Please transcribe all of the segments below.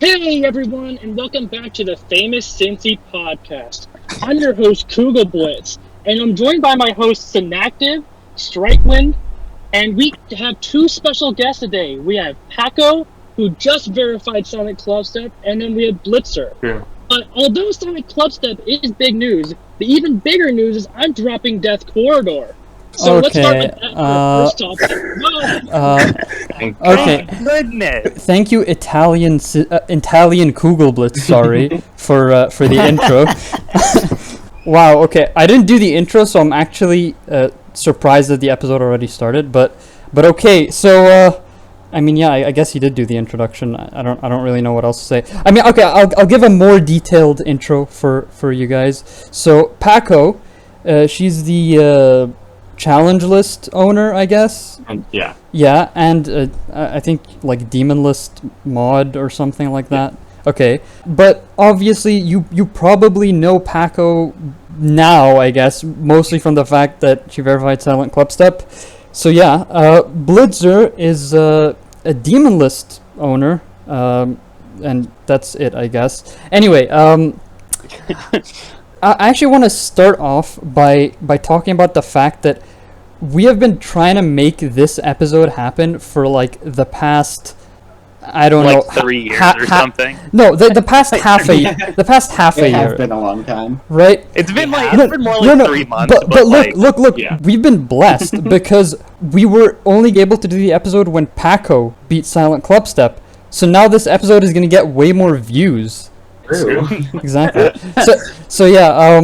Hey everyone, and welcome back to the famous Cinci podcast. I'm your host, Paqoe Blitzer, and I'm joined by my hosts, Inactive, Strikewind, and we have two special guests today. We have Paqoe, who just verified Silent Clubstep, and then we have Blitzer. Yeah. But although Silent Clubstep is big news, the even bigger news is I'm dropping Death Corridor. So let's start with that first topic. Okay. Goodness. Thank you, Italian Paqoe Blitzer. Sorry for the intro. Wow. Okay, I didn't do the intro, so I'm actually surprised that the episode already started. But okay. So I guess you did do the introduction. I don't really know what else to say. I mean, okay, I'll give a more detailed intro for you guys. So Paqoe, she's the challenge list owner, I guess. Yeah. Yeah, and I think like demon list mod or something like that. Okay, but obviously you probably know Paqoe now, I guess, mostly from the fact that she verified Silent Clubstep. So yeah, Blitzer is a demon list owner, and that's it, I guess. Anyway, I actually want to start off by talking about the fact that we have been trying to make this episode happen for like the past, I don't know, 3 years or something. No, the past half a year. The past half a year. It's been a long time, right? It's been more like 3 months. But like, look. Yeah. We've been blessed because we were only able to do the episode when Paqoe beat Silent Clubstep. So now this episode is gonna get way more views. True. Exactly. So yeah.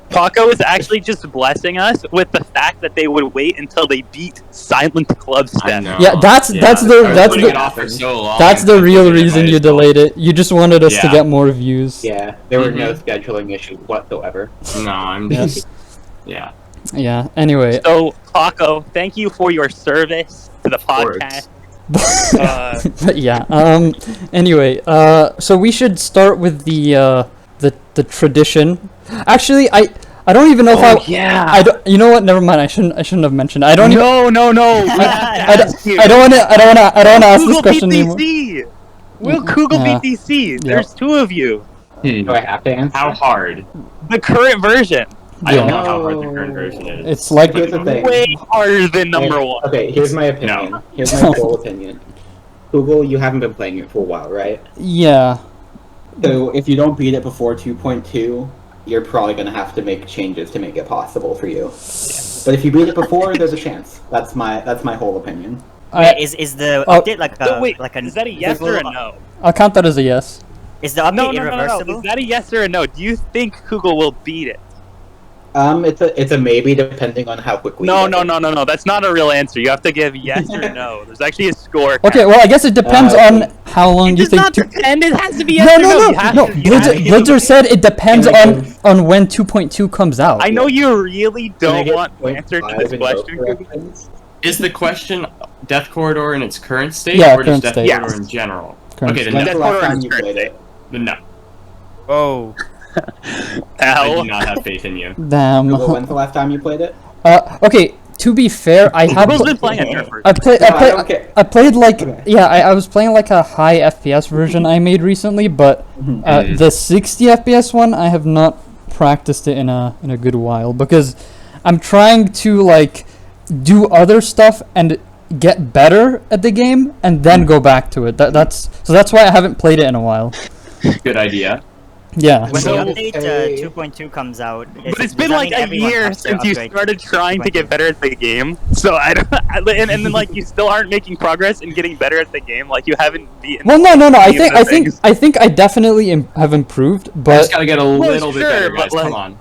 Paqoe is actually just blessing us with the fact that they would wait until they beat Silent Clubstep. Yeah, that's the real reason you delayed it. You just wanted us to get more views. Yeah, there were no scheduling issues whatsoever. No, I'm just... Yeah. Yeah, anyway. So, Paqoe, thank you for your service to the podcast. But yeah, anyway, so we should start with the tradition. Actually, I don't even know if I don't, you know what? Never mind. I shouldn't have mentioned. I don't. No. I don't want to ask this question anymore. Will Paqoe beat DC? There's two of you. Do I have to answer? How hard? The current version. I don't know how hard the current version is. It's like Here's the thing. Way harder than number one. Okay, here's my opinion. No. Here's my full opinion. Google, you haven't been playing it for a while, right? Yeah. So if you don't beat it before 2.2, you're probably going to have to make changes to make it possible for you. But if you beat it before, there's a chance. That's my whole opinion. Is the update like a is that a yes or a no? I'll count that as a yes. Is the update No. irreversible? Is that a yes or a no? Do you think Paqoe will beat it? It's a maybe depending on how quickly. No. That's not a real answer. You have to give yes or no. There's actually a score. Okay, well, I guess it depends on how long you think. It does not depend. It has to be yes or No. Blitzer said it depends on when 2.2 comes out. I know you really don't want the answer to this question. Is the question Death Corridor in its current state, Yeah, or just current Death state. Corridor in general? Current Okay, state. then Death That's the last Corridor time is you current played state. it. then no. Oh. I do not have faith in you. Damn. Google, when's the last time you played it? Okay. To be fair, I have. Paqoe's been playing it first. I played like Okay. I was playing like a high FPS version I made recently, but the 60 FPS one I have not practiced it in a good while because I'm trying to like do other stuff and get better at the game and then go back to it. That's why I haven't played it in a while. Good idea. Yeah. When So- the update 2.2 comes out, But it's been like a year since you started trying to get better at the game. So and then like you still aren't making progress in getting better at the game. Like you haven't beaten. Well, no. any of the things. I think I definitely have improved, I but just gotta get a little bit sure, better, but, guys. like- Come on.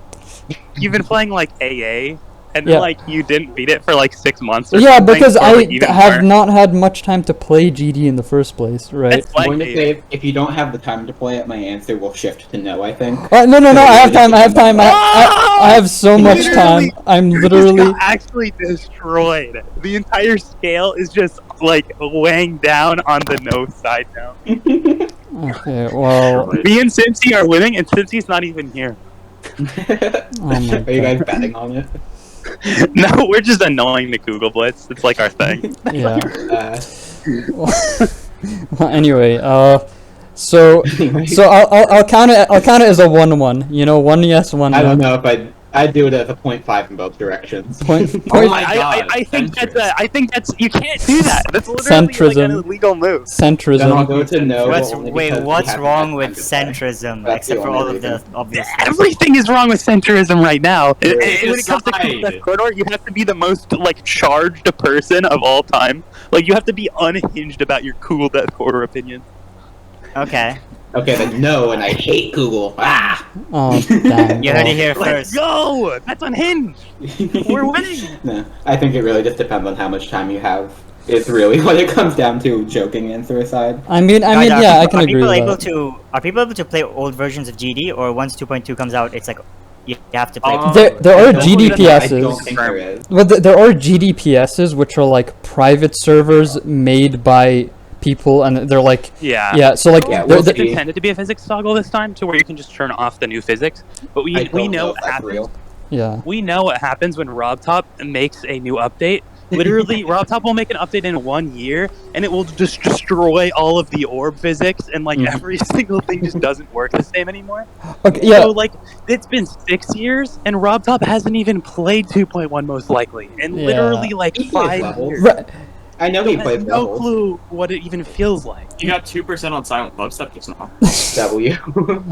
You've been playing like AA, and then Yeah. like you didn't beat it for like 6 months. Or yeah, something, because or, I like, even have more. not had much time to play GD in the first place, right? It's I'm like going to say if you don't have the time to play it, my answer will shift to no. I think. No, I have time. I have so much time. I'm You literally. just got actually destroyed. The entire scale is just like weighing down on the no side now. Okay, well. Me and Cinci are winning, and Cinci's not even here. Oh my Are you guys God. betting on it? No, we're just annoying the Paqoe Blitz. It's like our thing. Yeah. Uh, Well, anyway, So I'll count it. I'll count it as a 1-1. You know, 1 yes, 1 no. I don't know if I'd do it as a 0.5 in both directions. Oh my god! I think that's you can't do that. That's literally Centrism. like an illegal move. Then I'll go Centrism. to no. What's only because we what's haven't wrong had with time to say. centrism, That's the except for only all of the reason. obvious? Everything is wrong with centrism right now. When When it comes to decide. Death Corridor, you have to be the most like charged person of all time. Like you have to be unhinged about your cool Death Corridor opinion. Okay, Okay, then no, and I hate Google. Ah! Oh damn. you heard it here Let's first. go! That's unhinged. We're winning. No, I think it really just depends on how much time you have. It's really what it comes down to, joking answer aside. I mean, Guys, are yeah, I people- can agree with that. Are people able to play old versions of GD, or once 2.2 comes out, it's like you have to play? There are I don't GDPSs. think there is. Well, there are GDPSs, which are like private servers made by people, and they're like, Yeah. so like, Yeah, they're- we'll they're- see. Intended to be a physics toggle this time, to where you can just turn off the new physics. But I we don't know if what that's happens. real. yeah. We know what happens when RobTop makes a new update. Literally, RobTop will make an update in 1 year, and it will just destroy all of the orb physics, and like every single thing just doesn't work the same anymore. Okay, yeah. So like, it's been 6 years, and RobTop hasn't even played 2.1 most likely, and Yeah. literally like He plays 5 levels. years. Right. I know he Has plays no levels. clue what it even feels like. You got 2% on Silent Clubstep just now. W.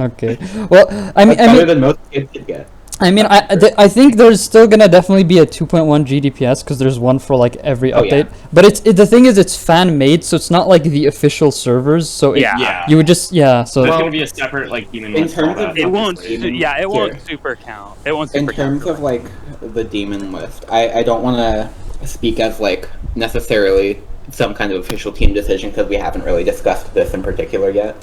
Okay. Well, I mean, That's better than most kids could get. I think there's still gonna definitely be a 2.1 GDPS because there's one for like every Oh, yeah. update. But the thing is, it's fan made, so it's not like the official servers. So Yeah. you would just So There's gonna be a separate like demon in list. and all terms of that. It won't. Demon It won't tier. super count. It won't In super terms count. of like the demon list, I don't want to speak as like necessarily some kind of official team decision because we haven't really discussed this in particular yet.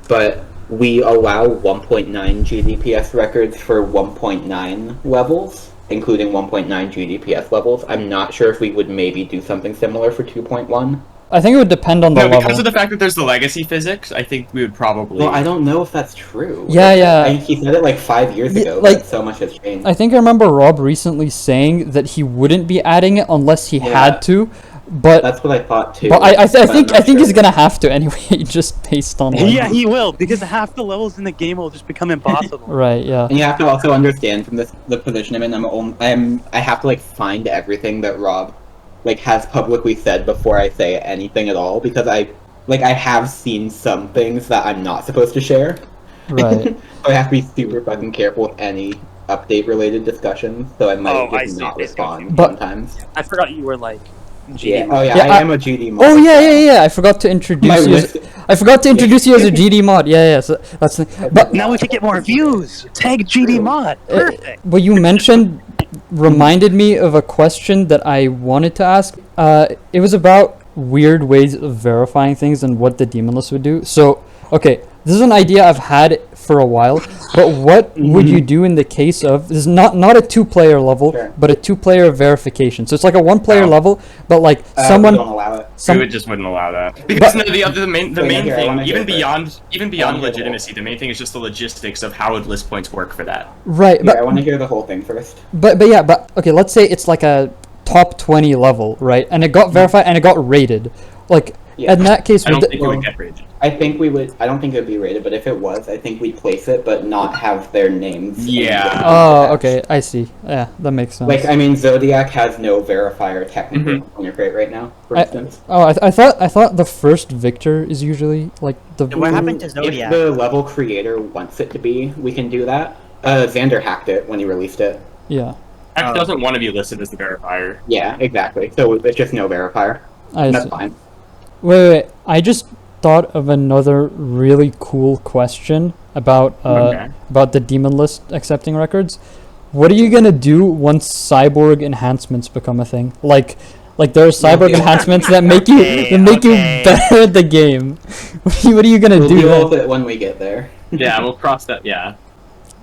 But we allow 1.9 GDPS records for 1.9 levels, including 1.9 GDPS levels. I'm not sure if we would maybe do something similar for 2.1. I think it would depend on the No, level. because of the fact that there's the legacy physics, I think we would probably. Well, I don't know if that's true. Yeah. He said it like 5 years ago, like- but so much has changed. I think I remember Rob recently saying that he wouldn't be adding it unless he had to. But That's what I thought too. I think I'm not he's sure. gonna have to anyway, just based on like, Yeah, he will, because half the levels in the game will just become impossible. right, yeah. And you have to also understand from the position I'm in. I have to like find everything that Rob like has publicly said before I say anything at all because I have seen some things that I'm not supposed to share. Right. So I have to be super fucking careful with any update related discussions. So I might I just see. not respond But- sometimes. I forgot you were like. Yeah. Oh yeah, Yeah, I am a GD mod. Oh yeah. I forgot to My introduce you. list. I forgot to introduce you as a GD mod. Yeah. So that's but Now we can get more views. Tag GD mod. Perfect. what you mentioned reminded me of a question that I wanted to ask. It was about weird ways of verifying things and what the demon list would do. So, okay, this is an idea I've had for a while, but what would you do in the case of, this is not a 2-player level, Sure. but a 2-player verification. So it's like a 1-player level, but like We someone, don't allow it. We just wouldn't allow that because no, the main Wait, here, I thing, wanna even hear beyond wanna hear legitimacy, the main thing is just the logistics of how would list points work for that. right, Yeah, I but want to hear the whole thing first. But okay, let's say it's like a top 20 level, right? And it got verified and it got rated. Like Yeah. in that case, I don't would think it would get rated. I think we would. I don't think it would be rated, but if it was, I think we'd place it, but not have their names. Yeah. Oh, okay, I see. Yeah, that makes sense. Like, I mean, Zodiac has no verifier technically on your crate right now, for I- instance. Oh, I thought the first victor is usually like the. What happened to If Zodiac? the level creator wants it to be, we can do that. Xander hacked it when he released it. Yeah, Actually, doesn't want to be listed as the verifier. Yeah, exactly. So it's just no verifier. I That's see. fine. Wait. I just thought of another really cool question about Okay. about the demon list accepting records. What are you gonna do once cyborg enhancements become a thing? Like there are cyborg Okay. enhancements that make you Okay. better at the game. What are you gonna We'll do? deal then? with it when we get there. Yeah, we'll cross that. Yeah,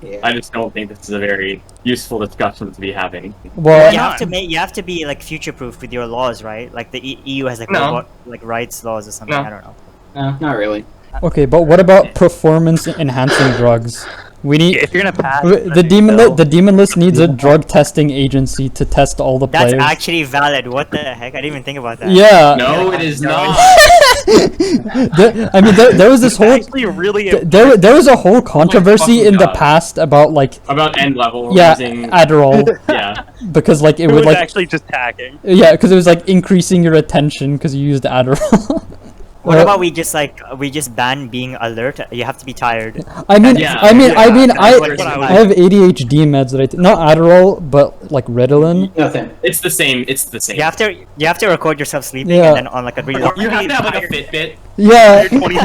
Yeah. I just don't think this is a very useful discussion to be having. Well, You have to be like future proof with your laws, right? Like the EU has like No. robot, like rights laws or something. No. I don't know. No, not really. Okay, but what about performance enhancing drugs? We need If you're gonna pass, the demon list needs a drug testing agency to test all the That's players. actually valid. What the heck? I didn't even think about that. Yeah. No, it is not. I mean, there was this whole actually really there was a whole controversy fucking in the God. past about like About end level. yeah Using, Adderall yeah. because like it it would was like actually just hacking. yeah because it was like increasing your attention because you used Adderall. What about we just ban being alert? You have to be tired. I mean, Yeah, I that's what I have ADHD meds that I not Adderall, but like Ritalin. Nothing. It's the same. It's the same. You have to record yourself sleeping Yeah. and then on like a really Or you have to have like a Fitbit. Yeah. You're 20.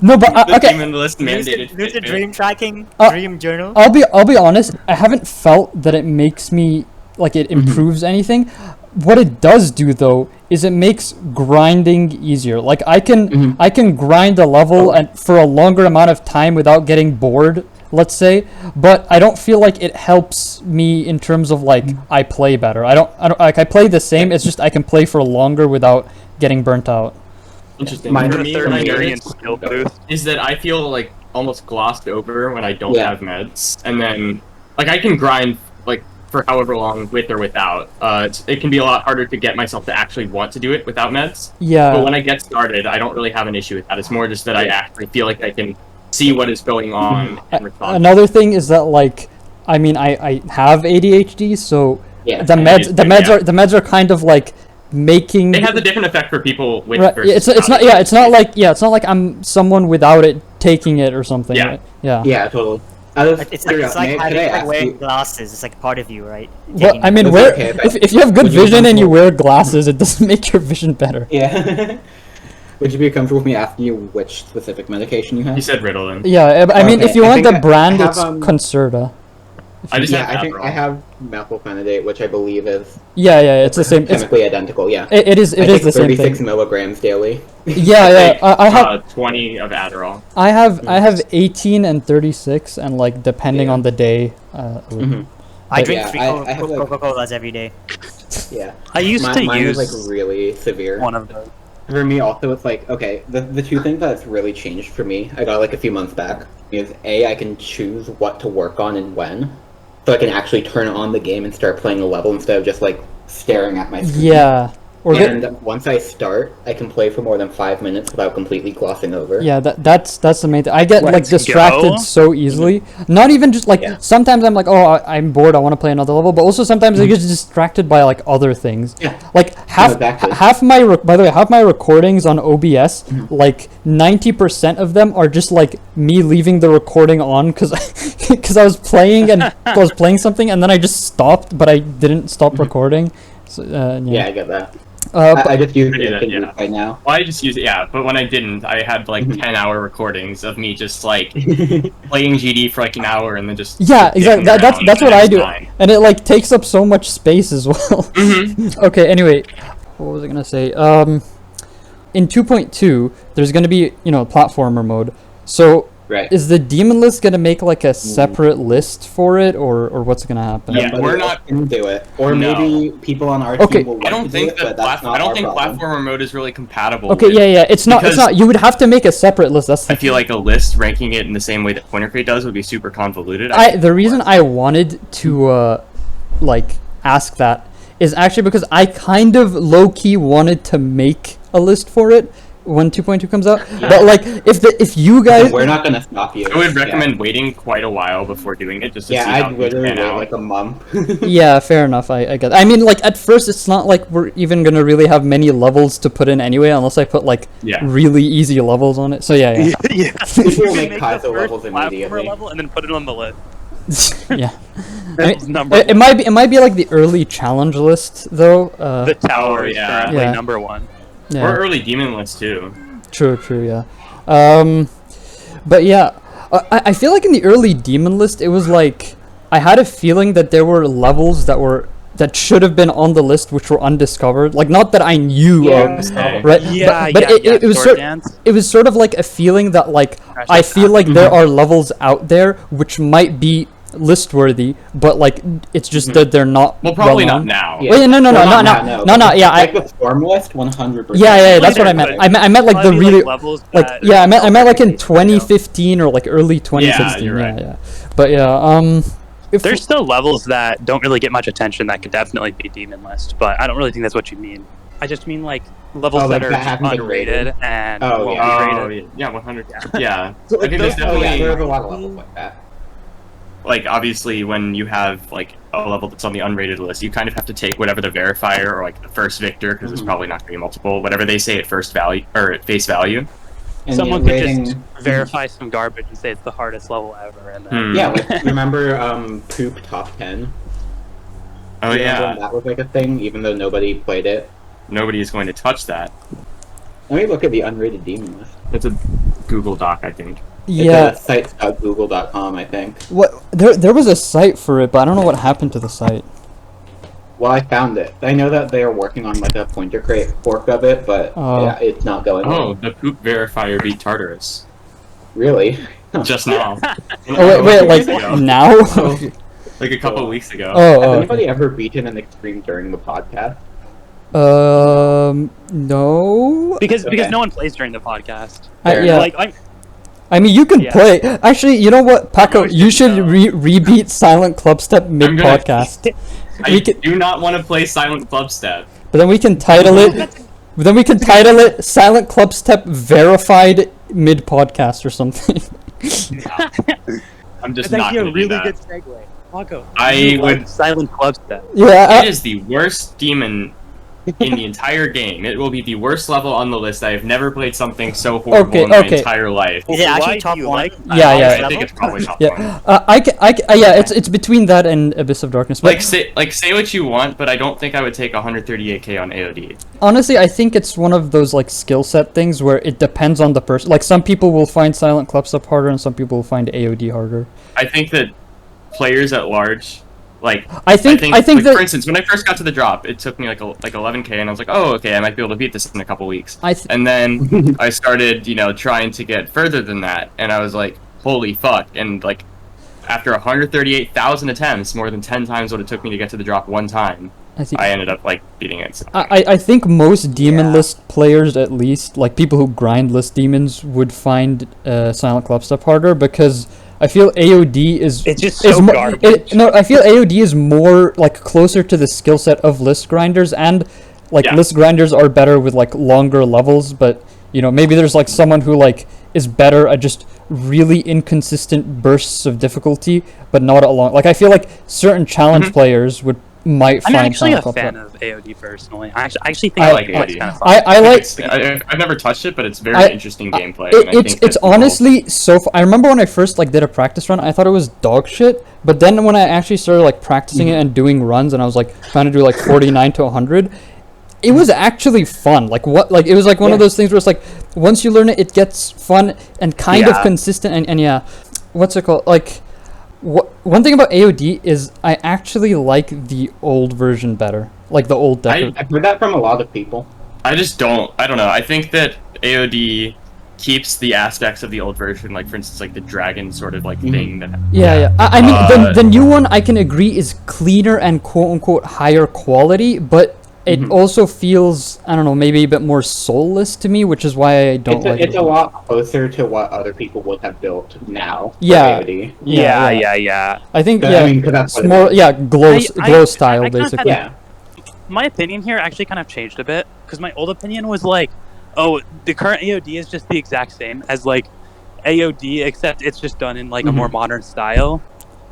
No, but The okay. demon list mandated lucid Fitbit. dream tracking, Uh, dream journal. I'll be honest. I haven't felt that it makes me like it improves anything. What it does do though is it makes grinding easier. Like I can grind a level and for a longer amount of time without getting bored, let's say, but I don't feel like it helps me in terms of like I play better. I don't like I play the same, it's just I can play for longer without getting burnt out. Interesting. Mine For are me, third what I Third noticed skill boost. is that I feel like almost glossed over when I don't Yeah. have meds, and then like I can grind like for however long with or without. It can be a lot harder to get myself to actually want to do it without meds. Yeah. But when I get started, I don't really have an issue with that. It's more just that I actually feel like I can see what is going on and respond. Another thing is that like I mean I have ADHD, so Yeah. the meds are kind of like making It has a different effect for people with right, versus it's not without. yeah it's not like I'm someone without it taking it or something. Yeah. Right? Yeah. Yeah, totally. Out of It's like curiosity, having could I like ask wearing you- glasses. It's like part of you, right? Well, Taking I mean, That's where okay, but if you have good would you vision and you comfortable- wear glasses, it doesn't make your vision better. Yeah. Would you be comfortable with me asking you which specific medication you have? You said Ritalin. Yeah, I mean, Okay, if you I want think the I brand, have, it's Concerta. I just Yeah, have I think Adderall. I have methylphenidate, which I believe is Yeah, it's the same. It's chemically identical. Yeah. it is I it is take the same 36 thing. milligrams daily. Yeah, I have 20 of Adderall. I have 18 and 36, and like depending Yeah. on the day. Mhm. I drink Yeah, three I have, like- Coca-Colas every day. Yeah. I used to Mine use is like really severe. one of those. For me, also, it's like, okay, the two things that's really changed for me, I got like a few months back, is A, I can choose what to work on and when. So I can actually turn on the game and start playing a level instead of just like staring at my screen. Yeah, or And once I start, I can play for more than 5 minutes without completely glossing over. yeah, that's the main thing. I get like Let's distracted go. so easly. Not even just like Yeah. sometimes I'm like, oh, I'm bored. I want to play another level. But also sometimes I get distracted by like other things. Yeah. Like half exactly. half my by the way, half my recordings on OBS, like 90% of them are just like me leaving the recording on because I was playing and I was playing something and then I just stopped, but I didn't stop recording. So, Yeah, I get that. but- I just use I do it that, in yeah. right now. Well, I just use it, yeah. But when I didn't, I had like 10-hour recordings of me just like playing GD for like an hour and then just yeah, exactly. dicking That's around, what and I it's do, fine. and it like takes up so much space as well. Mhm. Okay. Anyway, what was I gonna say? In 2.2, there's gonna be platformer mode. So Right. is the demon list gonna make like a separate list for it, or what's gonna happen? Yeah, Nobody we're else not- can do it, or No. maybe people on our Okay. team will want I don't to think do it, but that's not I don't our think problem. platformer mode is really compatible. Okay. with- Yeah. It's not. It's because- not. You would have to make a separate list. That's. I feel like a list ranking it in the same way that Pointer Crate does would be super convoluted. The reason I wanted to like ask that is actually because I kind of low key wanted to make a list for it when 2.2 comes out. But like if you guys We're not gonna stop you. I would recommend waiting quite a while before doing it just to Yeah, see how I'd things literally pan wait out. like a month. yeah, fair enough. I get. I mean, like at first, it's not like we're even gonna really have many levels to put in anyway, unless I put like Yeah. really easy levels on it. So yeah, yeah. People will make the Kaizo first levels platformer immediately. level and then put it on the list. yeah. That's number It might be like the early challenge list though. the tower is yeah. currently Yeah. number one. Or Yeah. early demon list too. True. Yeah. But yeah, I feel like in the early demon list, it was like I had a feeling that there were levels that should have been on the list which were undiscovered. Like not that I knew of, Okay. right? Yeah, but yeah, it was Sword sort Dance. it was sort of like a feeling that like I feel like there are levels out there which might be list worthy, but like it's just that they're not. Well, probably well not known. now. Yeah. Wait, no. Yeah, Like the form list, 100%. yeah. That's what I Later, meant. I meant like the Probably, really levels like that yeah. I meant like in years ago. 2015 or like early 2016. you're right. Yeah. But yeah. If There's still levels that don't really get much attention that could definitely be demon list, but I don't really think that's what you mean. I just mean like levels Oh, like that are that haven't been unrated rated? and Oh, won't yeah. be Oh, rated. yeah, 100. Yeah. So, I think there's those- Oh, yeah, definitely, there's a lot of levels like that. like, obviously, when you have, like, a level that's on the unrated list, you kind of have to take whatever the verifier or, like, the first victor, because there's probably not going to be multiple, whatever they say at first value, or at face value. And Someone the could rating, just verify some garbage and say it's the hardest level ever, and then Yeah, like, remember Poop Top 10? Oh, Remember yeah. when that was like a thing, even though nobody played it? Nobody is going to touch that. Let me look at the unrated demon list. It's a Google Doc, I think. yeah. It's sites.google.com, I think. What there was a site for it, but I don't know what happened to the site. Well, I found it. I know that they are working on like a pointer crate fork of it, but Oh. yeah, it's not going Oh, well. the poop verifier beat Tartarus. Really? Just now. Oh wait, like now? Like a couple of weeks ago. Has oh, anybody ever beaten an extreme during the podcast? no. because Okay. no one plays during the podcast. Fair Yeah. Like I mean, you can Yeah. play. Actually, you know what, Paqoe? I You should know. rebeat Silent Clubstep mid gonna- podcast. I we can- do not want to play Silent Clubstep. But then we can title it. Then we can title it Silent Clubstep Verified Mid Podcast or something. I'm just it's not actually a going to do really that. good segue. Paqoe, I you like would- Silent Clubstep. Yeah. It is the worst demon in the entire game. It will be the worst level on the list. I have never played something so horrible Okay, in my okay. entire life. Is it Why actually do top you one? like Yeah, I yeah. think it's probably top Yeah. one. Yeah. It's between that and Abyss of Darkness. But Say what you want, but I don't think I would take 138k on AOD. honestly, I think it's one of those like skill set things where it depends on the person. Like some people will find Silent Clubstep harder, and some people will find AOD harder. I think that players at large, like I think like, that for instance, when I first got to the drop, it took me like 11k, and I was like, oh, okay, I might be able to beat this in a couple weeks. And then I started, trying to get further than that, and I was like, holy fuck! And like, after 138,000 attempts, more than 10 times what it took me to get to the drop one time, I ended up like beating it. So. I think most demon list players, at least, like people who grind list demons, would find Silent Clubstep harder because I feel AOD is It's just is so mo- garbage. no, I feel AOD is more like closer to the skill set of list grinders, and like Yeah. list grinders are better with like longer levels, but maybe there's like someone who like is better at just really inconsistent bursts of difficulty, but not at long. Like I feel like certain challenge players might I'm find actually a Silent fan Clubstep. of AOD personally. I actually think I like it's AOD. kind of fun. I like. I've never touched it, but it's very I- interesting gameplay. and I It's think that people- honestly so. I remember when I first like did a practice run, I thought it was dog shit. But then when I actually started like practicing it and doing runs, and I was like trying to do like 49 to 100, it was actually fun. Like it was like one of those things where it's like once you learn it, it gets fun and kind of Yeah. consistent. And yeah, what's it called? Like one thing about AOD is I actually like the old version better, like the old deck. I've heard that from a lot of people. I just don't. I don't know. I think that AOD keeps the aspects of the old version, like for instance, like the dragon sort of like thing. That Yeah. I mean, the new one I can agree is cleaner and quote unquote higher quality, but it also feels, I don't know, maybe a bit more soulless to me, which is why I don't like It's it. a lot closer to what other people would have built now. for Yeah. AOD. Yeah. I think But, yeah, I mean, 'cause that's it's what it more is. glow style I kinda basically. had my opinion here actually kind of changed a bit because my old opinion was like, oh, the current AOD is just the exact same as like AOD, except it's just done in like a more modern style.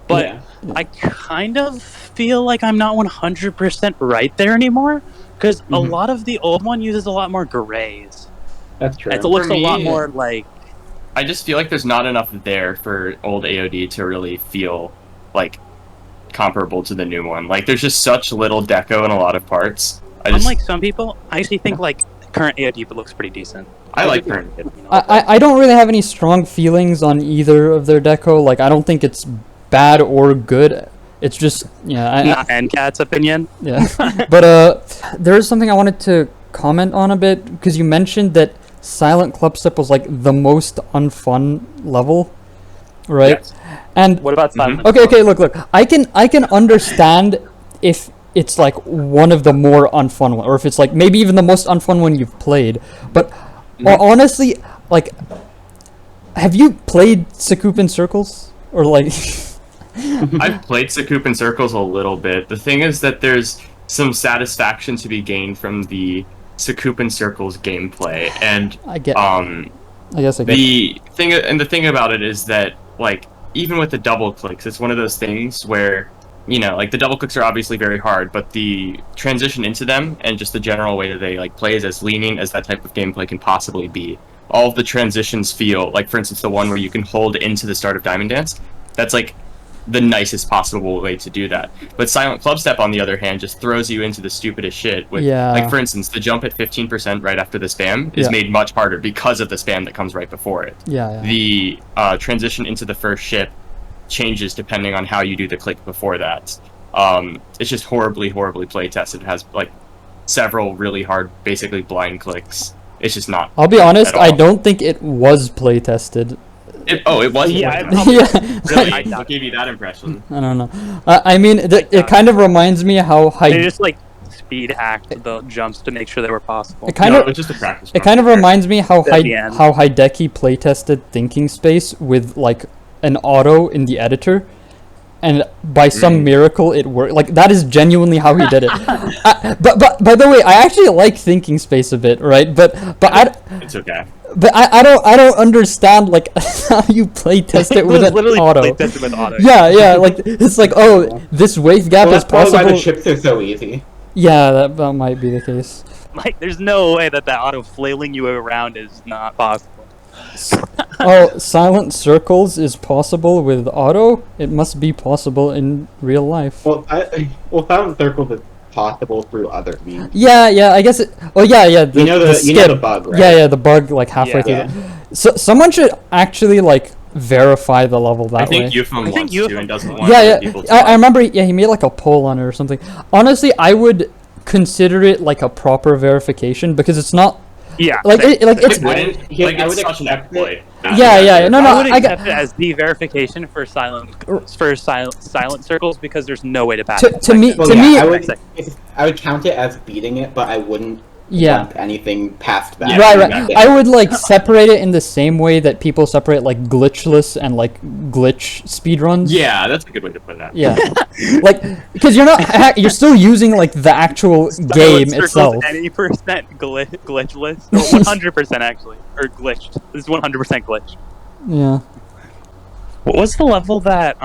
But Yeah. I kind of feel like I'm not 100% right there anymore because a lot of the old one uses a lot more grays. That's true. It looks For a lot me- more like I just feel like there's not enough there for old AOD to really feel like comparable to the new one. Like there's just such little deco in a lot of parts. unlike some people, I actually think like current AOD looks pretty decent. I like current. I don't really have any strong feelings on either of their deco. Like I don't think it's bad or good. It's just Not NCAT's opinion. Yeah, but there is something I wanted to comment on a bit because you mentioned that Silent Clubstep was like the most unfun level. right? Yes. And What about Silent? okay, look. I can understand if it's like one of the more unfun one, or if it's like maybe even the most unfun one you've played. But honestly, like, have you played Sakupin Circles or like? I've played Sakupin Circles a little bit. The thing is that there's some satisfaction to be gained from the Sakupin Circles gameplay, and I guess the thing about it is that, like, even with the double clicks, it's one of those things where, you know, like, the double clicks are obviously very hard, but the transition into them and just the general way that they like play is as lenient as that type of gameplay can possibly be. All of the transitions feel like, for instance, the one where you can hold into the start of Diamond Dance. That's like the nicest possible way to do that. But Silent Clubstep, on the other hand, just throws you into the stupidest shit. With, like, for instance, the jump at 15% right after the spam is made much harder because of the spam that comes right before it. The transition into the first ship changes depending on how you do the click before that. It's just horribly play tested. It has, like, several really hard, basically blind clicks. It's just not. I'll be honest, I don't think it was play tested. It was. Yeah, really? What gave you that impression? I don't know. I mean, it kind of reminds me how they just like speed hacked the jumps to make sure they were possible. It kind of was just a practice. It kind of reminds me how Hideki play tested Thinking Space with like an auto in the editor, and by some miracle it worked. Like, that is genuinely how he did it. But by the way, I actually like Thinking Space a bit, right? But it's okay. But I don't understand like how you play test it with an auto. Play tested with auto. Yeah, like it's like, oh, this wave gap is possible. Why the chips are so easy. Yeah, that might be the case. Like, there's no way that auto flailing you around is not possible. Oh, Silent Circles is possible with auto? It must be possible in real life. Well, Silent Circles is possible through other means. Yeah, I guess it... Oh, yeah, You know the bug, right? Yeah, the bug, like, halfway through. So, someone should actually, like, verify the level that way. I think Unfun wants to and doesn't want people to. I remember, he made, like, a poll on it or something. Honestly, I would consider it, like, a proper verification, because it's not... Yeah, like it's such an exploit. Yeah. No, I would accept it as the verification for silent circles because there's no way to pass it. To me, I would count it as beating it, but I wouldn't jump anything past that. Right. I would like separate it in the same way that people separate like glitchless and like glitch speedruns. Yeah, that's a good way to put that. Yeah, like because you're still using like the actual game itself. Any percent glitchless, or 100% actually, or glitched. This is 100% glitched. Yeah. What was the level that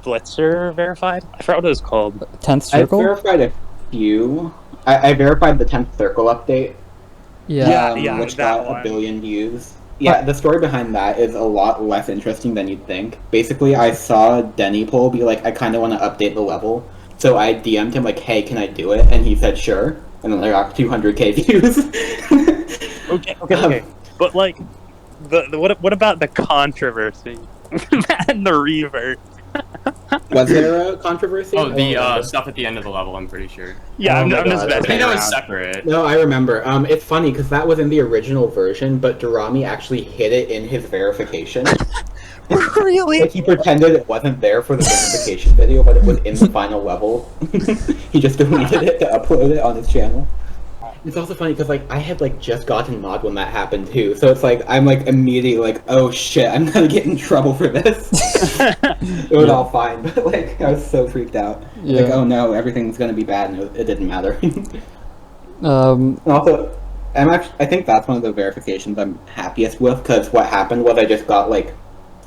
Blitzer verified? I forgot what it was called. 10th circle. I verified a few. I verified the 10th circle update. Which got 1 billion views. Yeah, the story behind that is a lot less interesting than you'd think. Basically, I saw Denny Pole be like, I kind of want to update the level. So I DM'd him like, hey, can I do it? And he said, sure. And then I got 200k views. Okay. But like, what about the controversy and the revert? Was there a controversy? Oh, the stuff at the end of the level, I'm pretty sure. Yeah, I'm just I think that was separate. No, I remember. It's funny, because that was in the original version, but Durami actually hid it in his verification. Really? Like, he pretended it wasn't there for the verification video, but it was in the final level. He just deleted it to upload it on his channel. It's also funny because like I had like just gotten mod when that happened too, so it's like I'm like immediately like, oh shit, I'm gonna get in trouble for this. It was all fine, but like I was so freaked out. Like, oh no, everything's gonna be bad, and it didn't matter. And also, I think that's one of the verifications I'm happiest with, because what happened was I just got like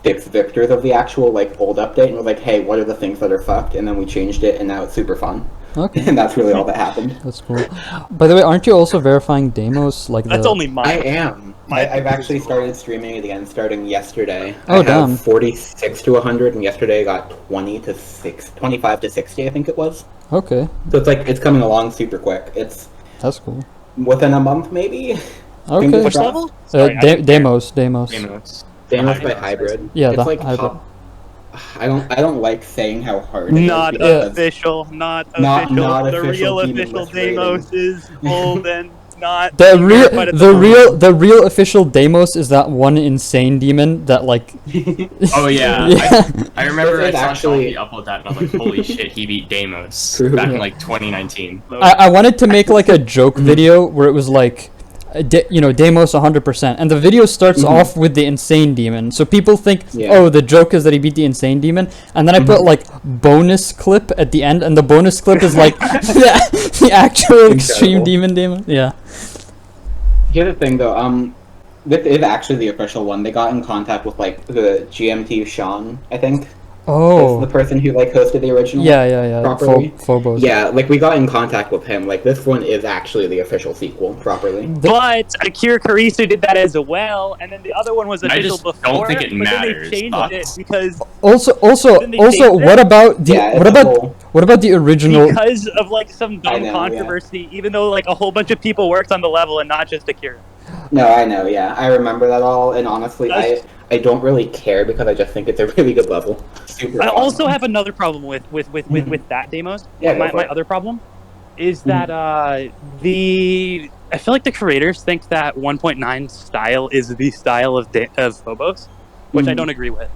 6 victors of the actual like old update and was like, hey, what are the things that are fucked? And then we changed it, and now it's super fun. Okay. And that's really all that happened. That's cool. By the way, aren't you also verifying demos? Like that's only mine. I am. I've actually started streaming it again, starting yesterday. Oh, I have damn. 46 to 100, and yesterday I got 25 to 60, I think it was. Okay. So it's like it's coming along super quick. That's cool. Within a month, maybe. Okay. Which level? Demos. Demos by Hybrid. Yeah, it's the like Hybrid. I don't like saying how hard it not is. Official. Not not official. The official real Demon official List rating. Demos is golden. not the real official Deimos is that one insane demon that like. Oh yeah, Yeah. I remember I It's saw actually- Donkey upload that, and I was like, holy shit, he beat Deimos True. back in like 2019. I wanted to make like a joke video where it was like, Deimos 100%, and the video starts off with the insane demon. So people think, oh, the joke is that he beat the insane demon, and then I put like bonus clip at the end, and the bonus clip is like the actual extreme demon. Yeah. Here's the thing, though. This is actually the official one. They got in contact with like the GMT Sean, I think. Oh. That's the person who like hosted the original. Yeah. Properly. Phobos. Yeah, like we got in contact with him. Like this one is actually the official sequel, properly. But Akira Karisu did that as well, and then the other one was I official just before. don't think it but then matters, they changed it Fox. because Also, Didn't they change what it? about the Yeah, what it's a about whole- what about the original? because of like some I dumb know, controversy, even though like a whole bunch of people worked on the level and not just Akira. No, I know. Yeah, I remember that all. And honestly, That's- I don't really care because I just think it's a really good level. Super I fun. also have another problem with that Deimos. Yeah, go my for my it. other problem is that I feel like the creators think that 1.9 style is the style of Phobos, which I don't agree with.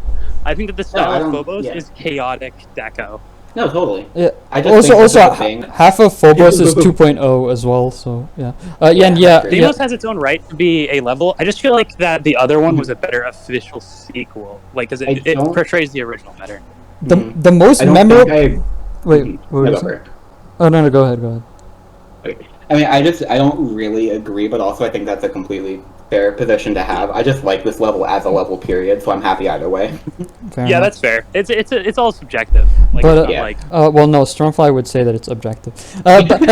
I think that the I style of don't- Phobos yeah. is chaotic deco. No, totally. Yeah. I just think Also, this is a thing. half of Phobos is 2.0 as well. So yeah. Yeah. Deimos has its own right to be a level. I just feel like that the other one was a better official sequel, like because I it don't- portrays the original better. The most I don't memorable. think Wait. Mhm. What were No, you go for saying? it. Oh no, go ahead. I mean, I don't really agree, but also I think that's a completely fair position to have. I just like this level as a level, period, so I'm happy either way. Fair Yeah, enough. that's fair. It's all subjective. Like, But, it's not yeah. like Well, no, Stormfly would say that it's objective. But no, but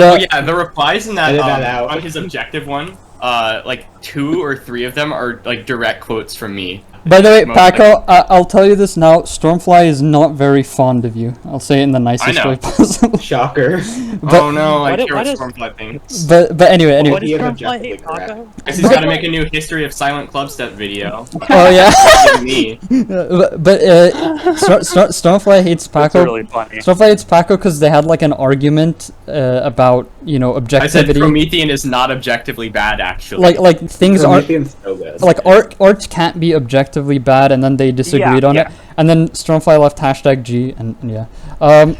Oh yeah, the replies in that, Edit that out. on his objective one, like 2 or 3 of them are like direct quotes from me. by the way, Most likely. Paqoe, I'll tell you this now. Stormfly is not very fond of you. I'll say it in the nicest know. way possible. Shocker. But, Oh no, I Why do- care why what does- Stormfly thinks. but anyway. what does He is Stormfly objectively hate correct. Paqoe? Guess he's got to make a new history of Silent Clubstep video. Oh yeah. Me. but Stormfly hates That's Paqoe. really funny. Stormfly hates Paqoe because they had like an argument about I said objectivity. Promethean is not objectively bad, actually. Like things aren't. Promethean's so good. Like art can't be objectively bad, and then they disagreed on yeah. it, and then Stormfly left #G, and yeah,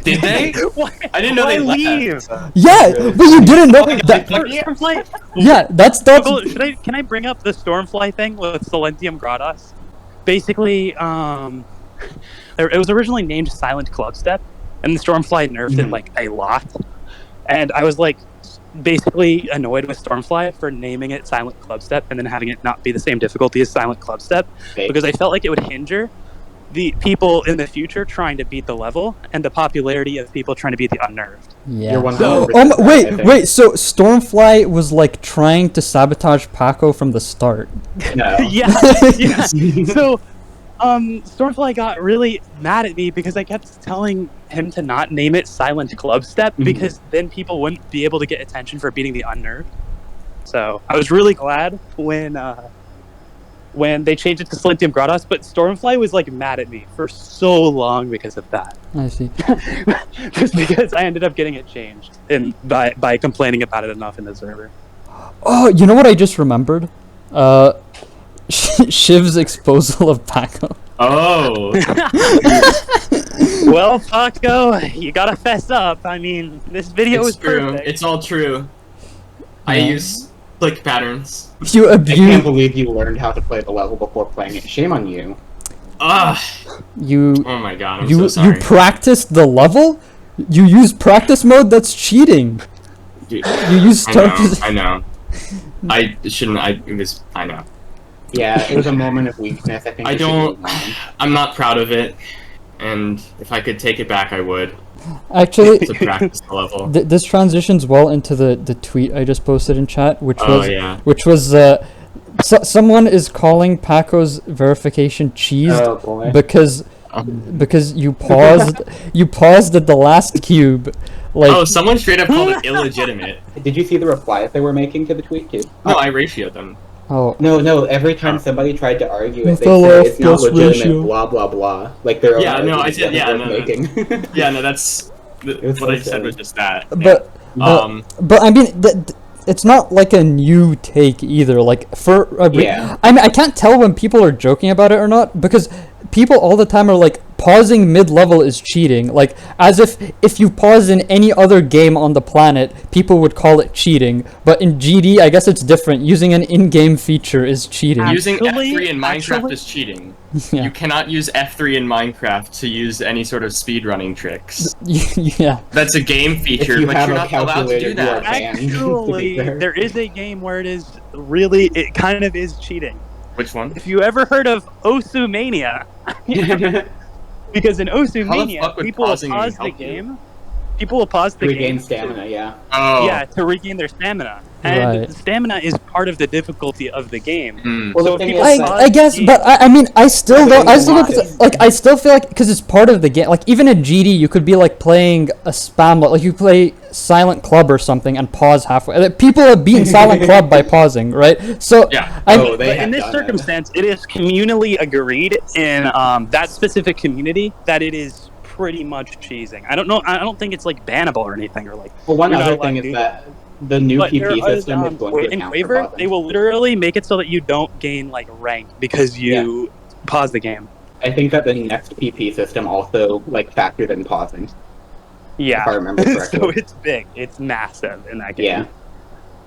Did they? Why- I didn't know they why left. yeah, but you didn't know that. Stormfly? Yeah, that's Google, can I bring up the Stormfly thing with Silentium Gradas? Basically, it was originally named Silent Clubstep, and the Stormfly nerfed it like a lot. And I was like, basically annoyed with Stormfly for naming it Silent Clubstep and then having it not be the same difficulty as Silent Clubstep, Fake. because I felt like it would hinder the people in the future trying to beat the level and the popularity of people trying to beat the unnerved. Yeah. You're 100% Oh, right, I think. wait. So Stormfly was like trying to sabotage Paqoe from the start. No. Yeah. So, Stormfly got really mad at me because I kept telling him to not name it Silent Clubstep because then people wouldn't be able to get attention for beating the unnerved. So I was really glad when they changed it to Silentium Grados, but Stormfly was like mad at me for so long because of that. I see. Just because I ended up getting it changed by complaining about it enough in the server. Oh, you know what I just remembered? Shiv's exposal of Paqoe. Oh. Well, Paqoe, you gotta fess up. I mean, this video It's is true. perfect. It's all true. I Yeah. use click patterns. You I can't abuse. believe you learned how to play the level before playing it. Shame on you. Ugh. You. Oh my god, I'm You so sorry. practiced the level. You use practice mode. That's cheating. Dude, You use I know. I shouldn't. I know. Yeah, it was a moment of weakness. I think. I you should don't. move on. I'm not proud of it, and if I could take it back, I would. Actually, To practice the level. this transitions well into the tweet I just posted in chat, which Oh, was yeah. someone is calling Paqoe's verification cheesed Oh boy. because you paused at the last cube, like Oh, someone straight up called it illegitimate. Did you see the replies they were making to the tweet too? No, I ratioed them. oh No. Every time somebody tried to argue it, they Fell say off it's not plus legitimate. ratio. Blah blah blah. Like they're Yeah, no, I said- yeah, no, making. Yeah, no, that's What I said was just that. But I mean, it's not like a new take either. Like I mean, I can't tell when people are joking about it or not, because people all the time are like, pausing mid-level is cheating. Like, as if you pause in any other game on the planet, people would call it cheating. But in GD, I guess it's different. Using an in-game feature is cheating. Using F3 in Minecraft is cheating. Yeah. You cannot use F3 in Minecraft to use any sort of speedrunning tricks. Yeah. That's a game feature, but you're not allowed to do that. Actually, there is a game where it kind of is cheating. Which one? If you ever heard of Osumania, because in Osumania, people will pause the game. People will pause the game. Regain stamina, yeah. Oh. Yeah, to regain their stamina. And stamina is part of the difficulty of the game. Well, so people I guess, but I mean, I still don't. I still feel like, because it's part of the game. Like, even in GD, you could be like playing a spam, like you play Silent Club or something and pause halfway. Like, people have beaten Silent Club by pausing, right? So yeah. But in this circumstance, it is communally agreed in that specific community that it is pretty much cheesing. I don't know. I don't think it's like bannable or anything, or like. Well, one other thing is that the new PP system is going to in account Waver, for they will literally make it so that you don't gain like rank because you pause the game. I think that the next PP system also like factored in pausing. Yeah, if I remember correctly. So it's big. It's massive in that game. Yeah,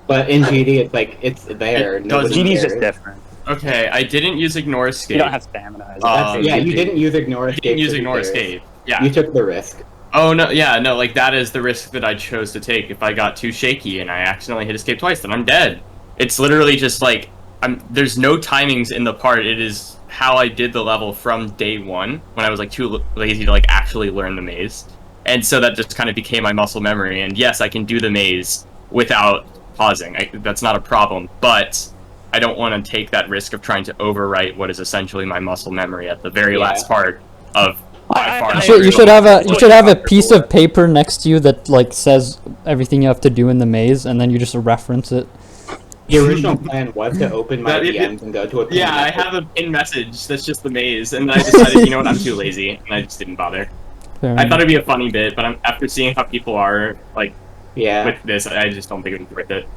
but in GD, it's like it's there. GD's just different. Okay, I didn't use Ignore Escape. You don't have stamina. You didn't use Ignore Escape. You didn't use Ignore Escape. Yeah. You took the risk. Oh, no, yeah, no, like, that is the risk that I chose to take. If I got too shaky and I accidentally hit escape twice, then I'm dead. It's literally just, like, there's no timings in the part. It is how I did the level from day one, when I was, like, too lazy to, like, actually learn the maze. And so that just kind of became my muscle memory. And yes, I can do the maze without pausing. That's not a problem. But I don't want to take that risk of trying to overwrite what is essentially my muscle memory at the very last part of... You should have a piece of paper next to you that like says everything you have to do in the maze, and then you just reference it. The original plan was to open my DMs and go to a pin I have a pin message that's just the maze, and I decided, you know what, I'm too lazy, and I just didn't bother. I thought it'd be a funny bit, but after seeing how people are like with this, I just don't think it would be worth it.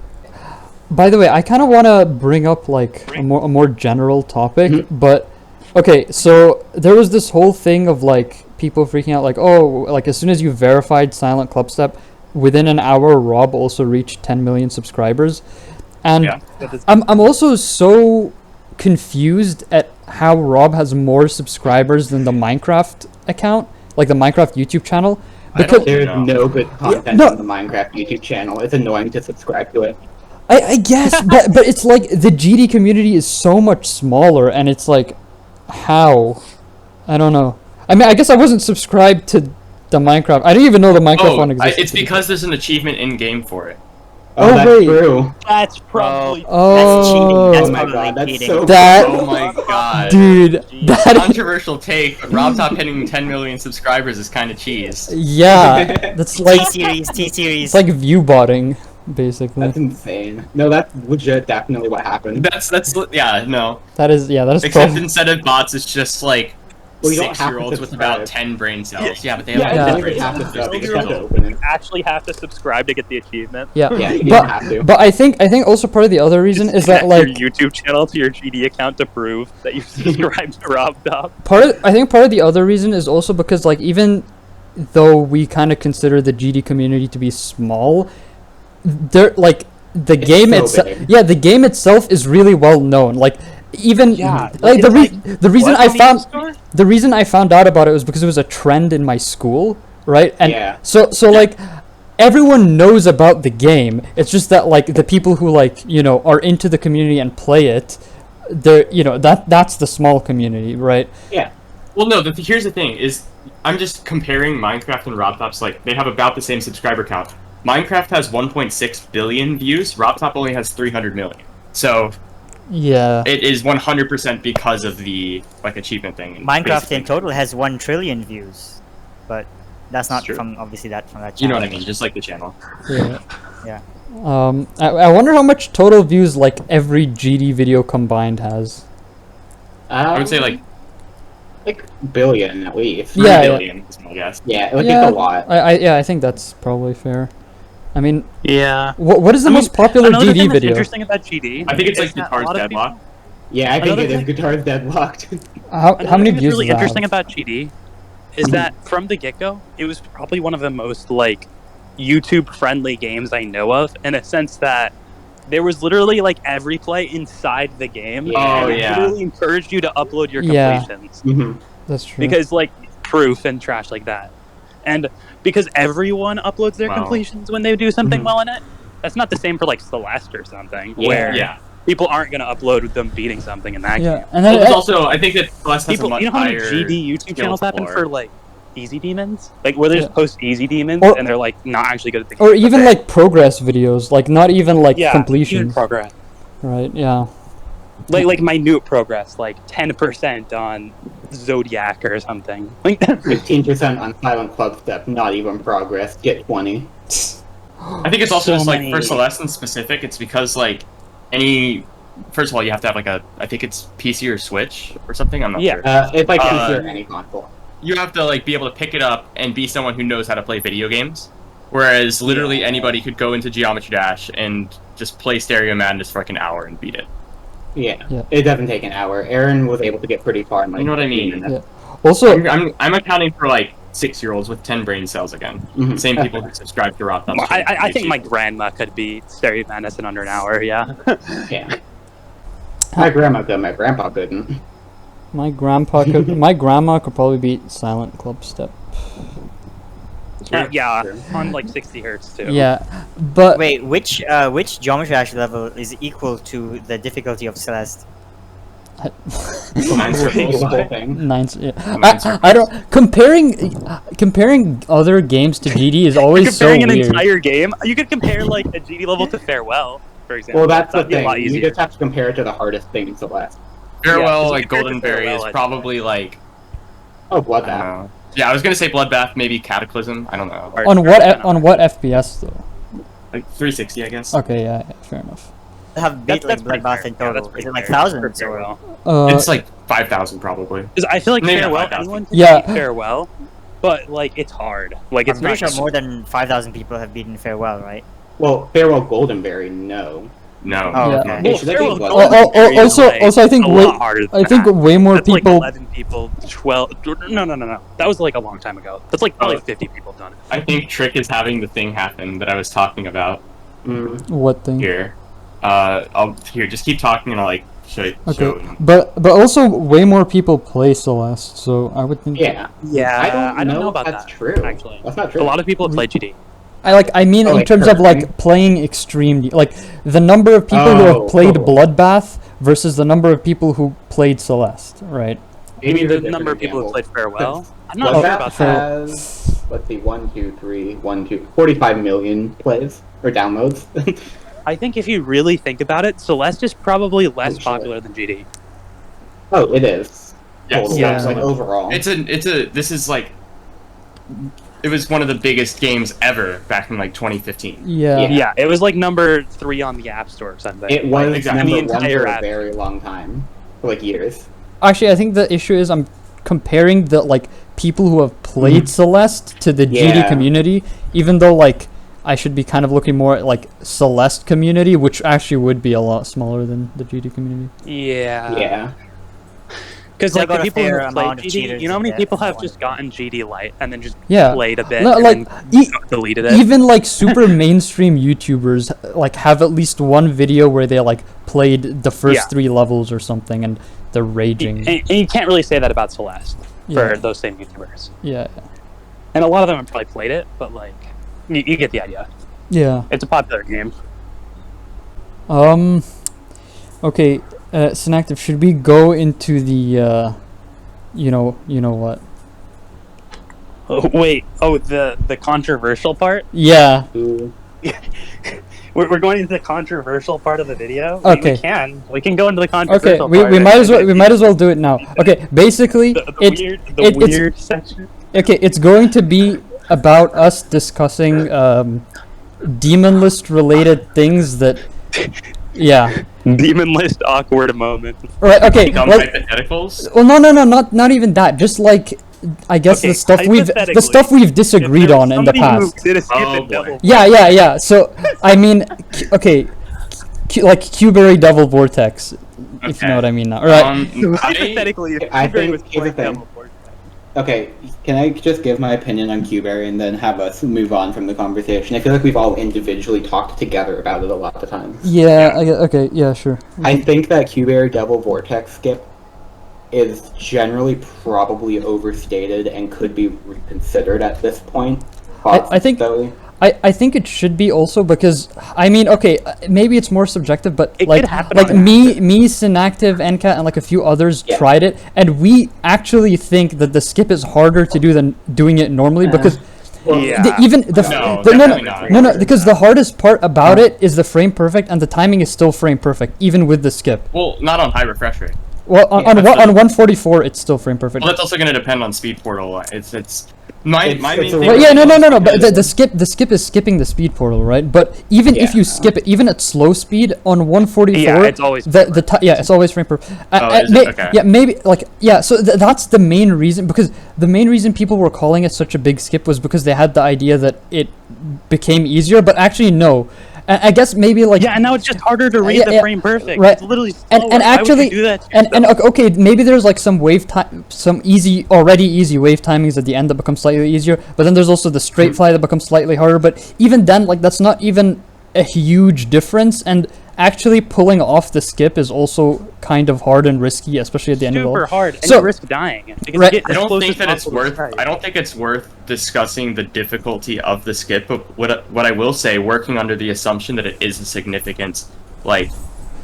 By the way, I kind of want to bring up like a more general topic, but. Okay, so there was this whole thing of like people freaking out, like, oh, like as soon as you verified Silent Clubstep, within an hour Rob also reached 10 million subscribers, and I'm also so confused at how Rob has more subscribers than the Minecraft account, like the Minecraft YouTube channel, because there's no good content on the Minecraft YouTube channel. It's annoying to subscribe to it. I guess, but it's like the GD community is so much smaller, and it's like. How? I don't know. I mean, I guess I wasn't subscribed to the Minecraft. I didn't even know the Minecraft one existed. It's because there's an achievement in game for it. Oh, that's true. That's probably. That's cheating. That's my god, that's cheating. so. Oh my god, dude, that controversial take. RobTop hitting 10 million subscribers is kind of cheese. Yeah, that's like T-series. It's like view botting. Basically, that's insane. No, that's legit. Definitely what happened. That's no. That is Except instead of bots, it's just like 6-year-olds with about 10 brain cells. Yeah, but they have brain cells. You actually have to subscribe to get the achievement. Yeah, you don't have to. But I think also part of the other reason is that like your YouTube channel to your GD account to prove that you've subscribed to RobTop. I think part of the other reason is also because like even though we kind of consider the GD community to be small. They're like the game itself. Yeah, the game itself is really well known. Like even like the reason I found out about it was because it was a trend in my school, right? And so like everyone knows about the game. It's just that like the people who like are into the community and play it, they're that's the small community, right? Yeah. Well, no. Here's the thing: is I'm just comparing Minecraft and RobTop's. Like they have about the same subscriber count. Minecraft has 1.6 billion views. RobTop only has 300 million. So, it is 100% because of the achievement thing. Minecraft in total has 1 trillion views, but that's not from that channel. You know what I mean? Just like the channel. Yeah. I wonder how much total views like every GD video combined has. I would say like like billion at least. Yeah, 3 billion is my guess. Yeah, it would take a lot. I think that's probably fair. I mean, Yeah. what is the most popular Another GD thing that's video? interesting about GD. I think it's like is that a guitars lot of people- deadlocked. Yeah, I think Another it is thing- guitars deadlocked. How many thing that's views really does that interesting have? about GD is that from the get-go, it was probably one of the most like YouTube-friendly games I know of, in a sense that there was literally like every play inside the game. Oh, and it yeah. literally encouraged you to upload your Yeah. completions Mhm. That's true. because like proof and trash like that, and because everyone uploads their Wow. completions when they do something Mhm. well in it. That's not the same for like Celeste or something, Yeah. where Yeah. people aren't going to upload them beating something in that game. yeah, and then Well, it's also, I think that Celeste has a People, much you know how many higher GD YouTube skill channels happen floor. for like easy demons, like where they just Yeah. post easy demons Or- and they're like not actually good at the game. or but even they- like progress videos, like not even like yeah, even completions, progress, right? Yeah. like minute progress, like 10% on Zodiac or something. Like 15% on Silent Clubstep, not even progress. Get 20. I think it's also So just like many- for Celeste in specific, it's because like first of all, you have to have like I think it's PC or Switch or something. I'm not Yeah. sure. It's like Uh, PC or any console. You have to like be able to pick it up and be someone who knows how to play video games. Whereas literally anybody could go into Geometry Dash and just play Stereo Madness for like an hour and beat it. Yeah. Yeah. It doesn't take an hour. Aaron was able to get pretty far in like You know what I 15 mean? minutes. Also, I'm accounting for like 6-year-olds with 10 brain cells again. Mhm. Same people who subscribe to RobTop. I think my grandma could beat Stereo Madness in under an hour. Yeah. Yeah. My grandma could, my grandpa couldn't. my grandma could probably beat Silent Clubstep. Yeah, True. on like 60 hertz too. Yeah, but Wait, which Geometry Dash level is equal to the difficulty of Celeste? Mine's the whole thing. Nines. Yeah. Mine's I don't comparing other games to GD is always so Comparing an weird. entire game, you could compare like a GD level to Farewell, for example. Well, that's the That'd be a lot thing. You easier. just have to compare it to the hardest thing in Celeste. Farewell, Yeah, like compared to Golden Berry, Farewell, is I think. probably like Oh, I don't Bloodbath. know. Yeah, I was gonna say Bloodbath, maybe Cataclysm. I don't know. Or- On what FPS though? Like 360, I guess. Okay, yeah, fair enough. Have beat like pretty Bloodbath fair. in Yeah, total. that's Is pretty it like fair thousands for or? Farewell. It's like 5,000 probably. Because I feel like Maybe not Farewell, 5,000. anyone can Yeah. beat Farewell, but like it's hard. Like I'm it's pretty not sure more than 5,000 people have beaten Farewell, right? Well, Farewell Goldenberry, no. No. Oh, Yeah. okay. Well, Should that be Farewell Bloodbath? Golden Berry is, Also, like, I think a way, lot harder than I think that. way more That's like people. 11 people, 12. No. That was like a long time ago. That's like probably Oh. 50 people done it. I think Trick is having the thing happen that I was talking about Mm. What thing? here. Just keep talking and I'll like show you. Okay, but also way more people play Celeste, so I would think. Yeah. Yeah, I don't know about if that's that. true. Actually, That's not a true. lot of people play GD. I mean, Oh, in like terms of currently? like playing extreme, like the number of people who have played Oh. Bloodbath versus the number of people who played Celeste, right? Maybe The there's number of people who examples. played Farewell. I'm not sure Bloodbath about that. has, let's see, 45 million plays or downloads. I think if you really think about it, Celeste is probably less Oh, shit. popular than GD. Oh, it is. Yes. Totally. Yeah. Like overall. This is like it was one of the biggest games ever back in like 2015. Yeah. Yeah. Yeah, it was like number 3 on the App Store or something. It was Exactly. number The one entire for a app. very long time. For like years. Actually, I think the issue is I'm comparing the like people who have played Celeste to the GD Yeah. community, even though like I should be kind of looking more at like Celeste community, which actually would be a lot smaller than the GD community. Yeah. Yeah. Because They like the got a people who fair have amount played of GD, cheaters you know how in many there, people for have one. just gotten GD Lite and then just Yeah. played a bit No, and like, then deleted it? Even like super mainstream YouTubers like have at least one video where they like played the first Yeah. 3 levels or something and they're raging. And you can't really say that about Celeste Yeah. for those same YouTubers. Yeah. And a lot of them have probably played it, but like, you get the idea. Yeah. It's a popular game. Okay, Synactive, should we go into the you know what? Oh, wait, the controversial part? Yeah. Ooh. We're going into the controversial part of the video? Okay. We can go into the Okay, controversial we part. might as well do it now. Okay, basically The it's weird section. okay, it's going to be about us discussing demon list related things that yeah. Demon list awkward moment. Right. Okay. Dumb Like, hypotheticals. well, no, not even that. Just like, I guess Okay, the stuff we've disagreed on in the past. Did a skip Oh, and boy. double. Yeah. So I mean, okay, like Q-Berry double vortex, if you know what I mean. Now, right? Hypothetically, if I Q-Berry think was here's the playing thing. double vortex. Okay, can I just give my opinion on Q-Berry and then have us move on from the conversation? I feel like we've all individually talked together about it a lot of times. Yeah. Okay. Yeah. Sure. I think that Q-Berry double vortex skip is generally probably overstated and could be reconsidered at this point. I think- possibly. I think it should be also because I mean, okay, maybe it's more subjective, but It like could happen like on me, Synactive, NCAT, and like a few others Yeah. tried it, and we actually think that the skip is harder to do than doing it normally because Yeah. no, because the hardest part about it is the frame perfect, and the timing is still frame perfect even with the skip. Well, not on high refresh rate. Well, on that's on the- 144, it's still frame perfect. Well, that's also going to depend on speed portal. It's my It's main a thing. Right, yeah, no. But is- the skip is skipping the speed portal, right? But even if you skip it, even at slow speed on 144, Yeah, it's always it's always frame per. Is it? Okay. Yeah, maybe like so that's the main reason, because the main reason people were calling it such a big skip was because they had the idea that it became easier, but actually no. I guess maybe like Yeah, and now it's just harder to read the frame perfect. right. It's literally slower. and Why would actually you do that to and yourself? okay, maybe there's like some some already easy wave timings at the end that become slightly easier, but then there's also the straight fly that becomes slightly harder, but even then, like, that's not even a huge difference, and actually pulling off the skip is also kind of hard and risky, especially at the end of the Super level. hard, and So- you risk dying. Because Right. you get I don't close think as that it's possible to worth. strike. I don't think it's worth discussing the difficulty of the skip. But what I will say, working under the assumption that it is a significant, like,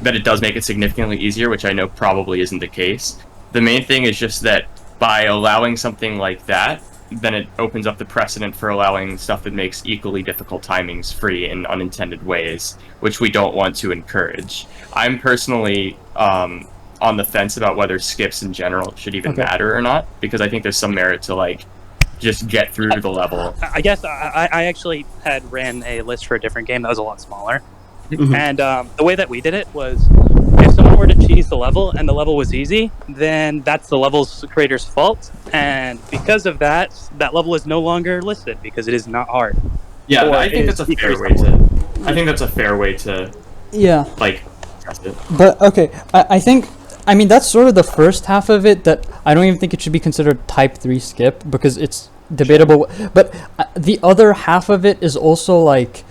that it does make it significantly easier, which I know probably isn't the case. The main thing is just that by allowing something like that, then it opens up the precedent for allowing stuff that makes equally difficult timings free in unintended ways, which we don't want to encourage. I'm personally on the fence about whether skips in general should even matter or not, because I think there's some merit to, like, just get through the level. I guess I actually had ran a list for a different game that was a lot smaller, Mhm. and the way that we did it was, if someone were to cheese the level and the level was easy, then that's the level's creator's fault, and because of that, that level is no longer listed because it is not hard. Yeah, Or I think that's a is fair way decreasable. to. I think that's a fair way to, Yeah. like, test it. But okay, I think, I mean, that's sort of the first half of it that I don't even think it should be considered type 3 skip because it's debatable. But the other half of it is also like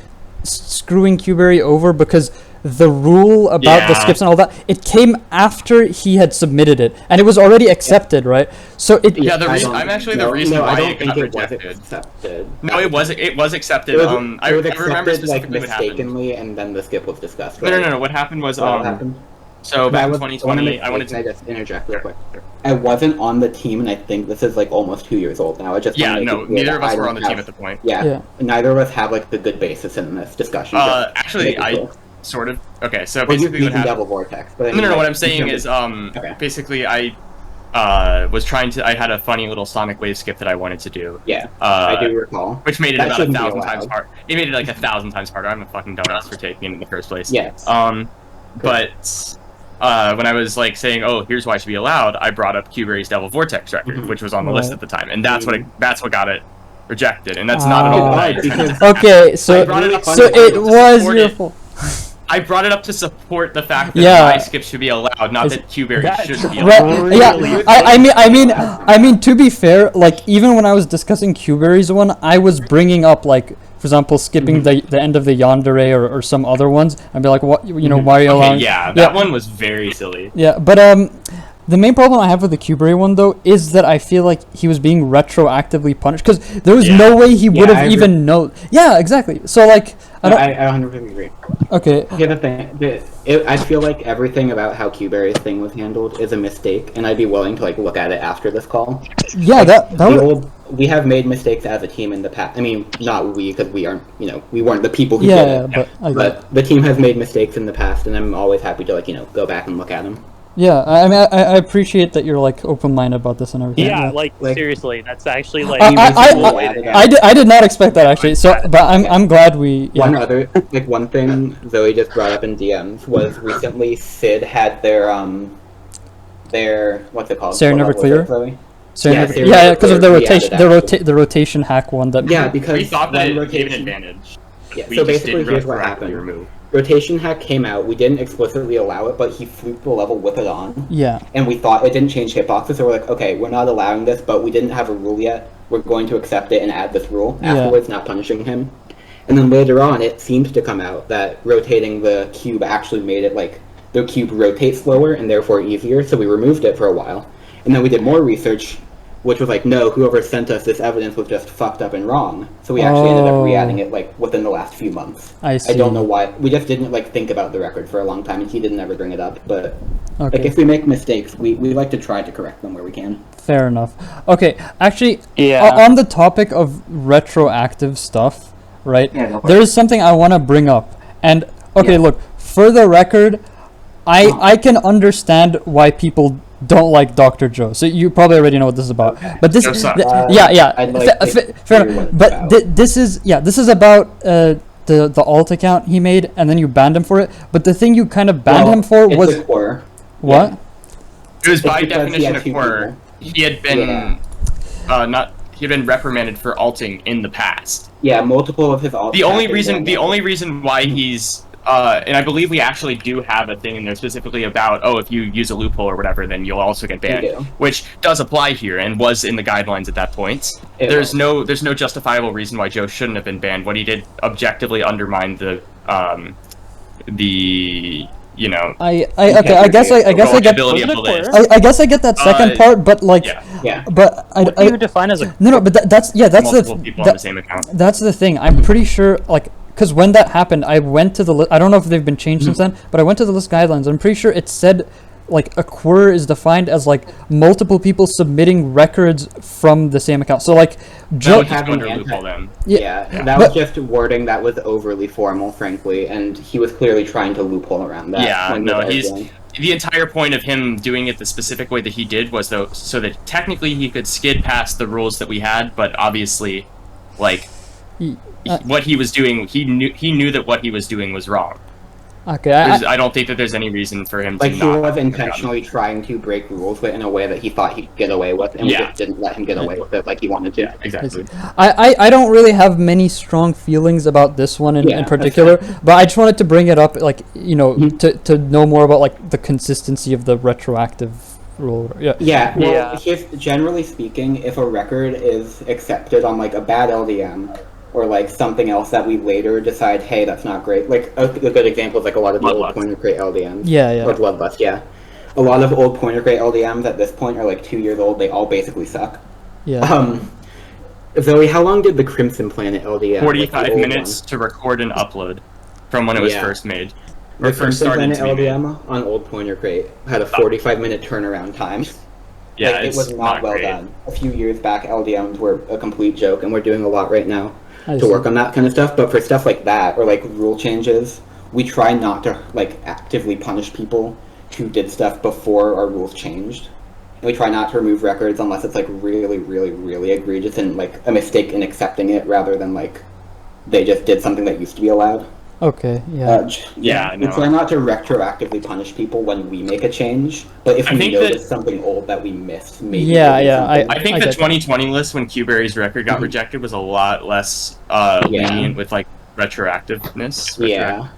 screwing Q-Berry over because the rule about the Yeah. skips and all that, it came after he had submitted it and it was already accepted, right? So it Yeah, the I reason don't- I'm actually no, the reason no, why I don't it think got it was rejected. accepted. No, it was accepted. It was, I it was remember accepted, like, specifically what happened. mistakenly, and then the skip was discussed. No, right? no. What happened was What happened? so back in I wanna 2020, make- I wanted can I to. just interject real quick? I wasn't on the team, and I think this is like almost 2 years old now. I just Yeah, wanna make no, it clear neither that of us I were don't on the team have- at the point. Yeah, Yeah. neither of us have like the good basis in this discussion. just to Actually, make it I clear. sort of. Okay, so Well, you basically what can happened. double vortex, but I No, mean, no, no. like, What I'm saying you is, Okay. basically, I was trying to. I had a funny little Sonic Wave skip that I wanted to do. Yeah, I do recall. Which made it That about shouldn't be 1,000 times allowed. harder. It made it like 1,000 times harder. I'm a fucking dumbass for taking it in the first place. Yes. But when I was like saying, "Oh, here's why it should be allowed," I brought up Q-Berry's Devil Vortex record, Mhm. which was on the list Right. at the time, and that's what got it rejected. And that's not at all Ah. right. Because Okay, I so brought it up so on the it board to was support your it. fault. I brought it up to support the fact that Yeah. my skip should be allowed, not that Q-Berry should be Right, allowed. yeah, I mean, to be fair, like, even when I was discussing Q-Berry's one, I was bringing up, like, for example, skipping the end of the Yandere or some other ones. I'd be like, what, you know, why are you Okay, allowing? yeah, that one was very silly. Yeah, but the main problem I have with the Q-Berry one, though, is that I feel like he was being retroactively punished because there was no way he would I have agree. even known. Yeah, exactly. So, like, I don't. I 100% agree. Okay. Here's the thing. I feel like everything about how Q-Berry's thing was handled is a mistake, and I'd be willing to like look at it after this call. Yeah, We have made mistakes as a team in the past. I mean, not we, because we aren't, we weren't the people who Yeah, did it. but I But the team has made mistakes in the past, and I'm always happy to, like, go back and look at them. Yeah, I mean, I appreciate that you're like open-minded about this and everything. Yeah, like seriously, that's actually like. I did not expect that actually. So, but I'm glad we. Yeah. One thing Zoe just brought up in DMs was recently Sid had their what's it called? Sarah Never Clear. Yeah, because of the rotation hack one that. Yeah, because we thought that it gave an advantage. Yeah, so basically, here's what happened. Rotation hack came out, we didn't explicitly allow it, but he fluked the level with it on. Yeah. And we thought it didn't change hitboxes, so we're like, okay, we're not allowing this, but we didn't have a rule yet. We're going to accept it and add this rule afterwards, not punishing him. And then later on, it seemed to come out that rotating the cube actually made it, like, the cube rotates slower and therefore easier, so we removed it for a while. And then we did more research, which was like, no, whoever sent us this evidence was just fucked up and wrong. So we actually ended up re-adding it like within the last few months. I see. I don't know why. We just didn't like think about the record for a long time, and he didn't ever bring it up. But like if we make mistakes, we like to try to correct them where we can. Fair enough. Okay, actually, on the topic of retroactive stuff, right? Yeah, there is something I want to bring up. And look, for the record, I can understand why people don't like Dr. Joe. So you probably already know what this is about. But this, fair enough. But this is about the alt account he made, and then you banned him for it. But the thing you kind of banned him for was what? Yeah. It was by definition a quirk. He had been he had been reprimanded for alting in the past. Yeah, multiple of his alts. The only reason why he's and I believe we actually do have a thing in there specifically about, if you use a loophole or whatever, then you'll also get banned, which does apply here and was in the guidelines at that point. There's no justifiable reason why Joe shouldn't have been banned. What he did objectively undermined the you know. I guess I get that second part, but like, but what do you define as a but that's multiple people on the same account. That's the thing. I'm pretty sure like. Because when that happened, I went to the list. I don't know if they've been changed since then, but I went to the list guidelines. I'm pretty sure it said, like, a query is defined as, like, multiple people submitting records from the same account. So, like, Joe having loophole then. That was just wording that was overly formal, frankly, and he was clearly trying to loophole around that. Yeah, no, the entire point of him doing it the specific way that he did was so that technically he could skid past the rules that we had, but obviously, like. What he was doing, he knew that what he was doing was wrong. Okay, I don't think that there's any reason for him to he was intentionally trying to break rules, but in a way that he thought he'd get away with, and we just didn't let him get away with it like he wanted to. Yeah, exactly. I don't really have many strong feelings about this one in particular, but I just wanted to bring it up, like, you know, to know more about like the consistency of the retroactive rule. Generally speaking, if a record is accepted on like a bad LDM, or like something else that we later decide, hey, that's not great. Like a good example is like a lot of the old Pointer Crate LDMs. Or Bloodlust, a lot of old Pointer Crate LDMs at this point are like 2 years old. They all basically suck. Zoe, how long did the Crimson Planet LDM? 45 minutes to record and upload from when it was first made. The Crimson Planet LDM on old Pointer Crate had a 45-minute turnaround time. Yeah, it was not well done. A few years back, LDMs were a complete joke, and we're doing a lot right now to work on that kind of stuff. But for stuff like that, or like rule changes, we try not to like actively punish people who did stuff before our rules changed. And we try not to remove records unless it's like really, really, really egregious and like a mistake in accepting it, rather than like they just did something that used to be allowed. Okay, We try not to retroactively punish people when we make a change, but if we notice something old that we missed, maybe. I think the 2020 list, when Q-Berry's record got rejected, was a lot less lenient with like retroactiveness. I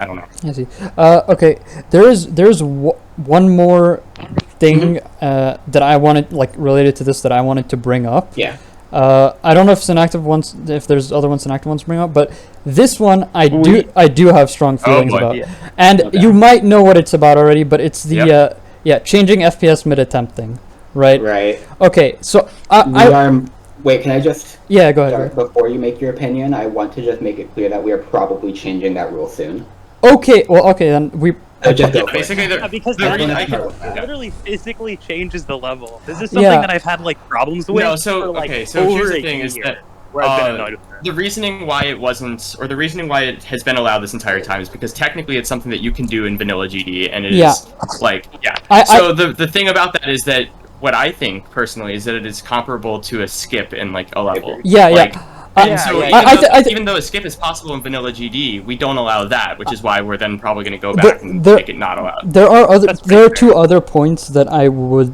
don't know. I see. Okay, there's one more thing that I wanted, like, related to this, that I wanted to bring up. I don't know if there's other ones Synactive wants to bring up, but this one I do have strong feelings about. And you might know what it's about already, but it's the changing FPS mid-attempt thing, right? Right. Okay, so wait, can I just go ahead. Before you make your opinion, I want to just make it clear that we are probably changing that rule soon. Okay, then we basically, because it literally physically changes the level. This is something that I've had like problems with. No, so for, like, here's the thing: is that where I've been annoyed with her. The reasoning why it wasn't, or the reasoning why it has been allowed this entire time is because technically it's something that you can do in vanilla GD, and it is like, so the thing about that is that what I think personally is that it is comparable to a skip in like a level. Even though a skip is possible in vanilla GD, we don't allow that, which is why we're then probably going to go back and make it not allowed. There are two other points that I would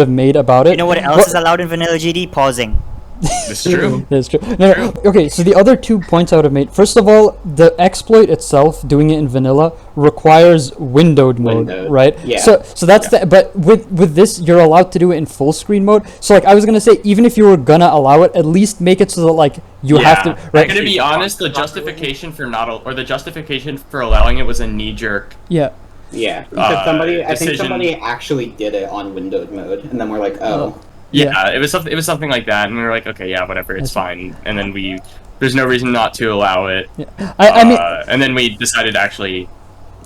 have made about it. You know what else is allowed in vanilla GD? Pausing. It's true. That's true. No, okay, so the other 2 points I would have made. First of all, the exploit itself, doing it in vanilla, requires windowed mode, right? Yeah. So that's but with this, you're allowed to do it in full screen mode. So like I was gonna say, even if you were gonna allow it, at least make it so that like you have to. Right? I'm gonna be honest. The justification for the justification for allowing it was a knee jerk. Yeah. Yeah. Because I think somebody actually did it on windowed mode, and then we're like, oh. Yeah, it was something like that, and we were like, okay, yeah, whatever, it's fine. And then there's no reason not to allow it. Yeah. I mean, and then we decided actually,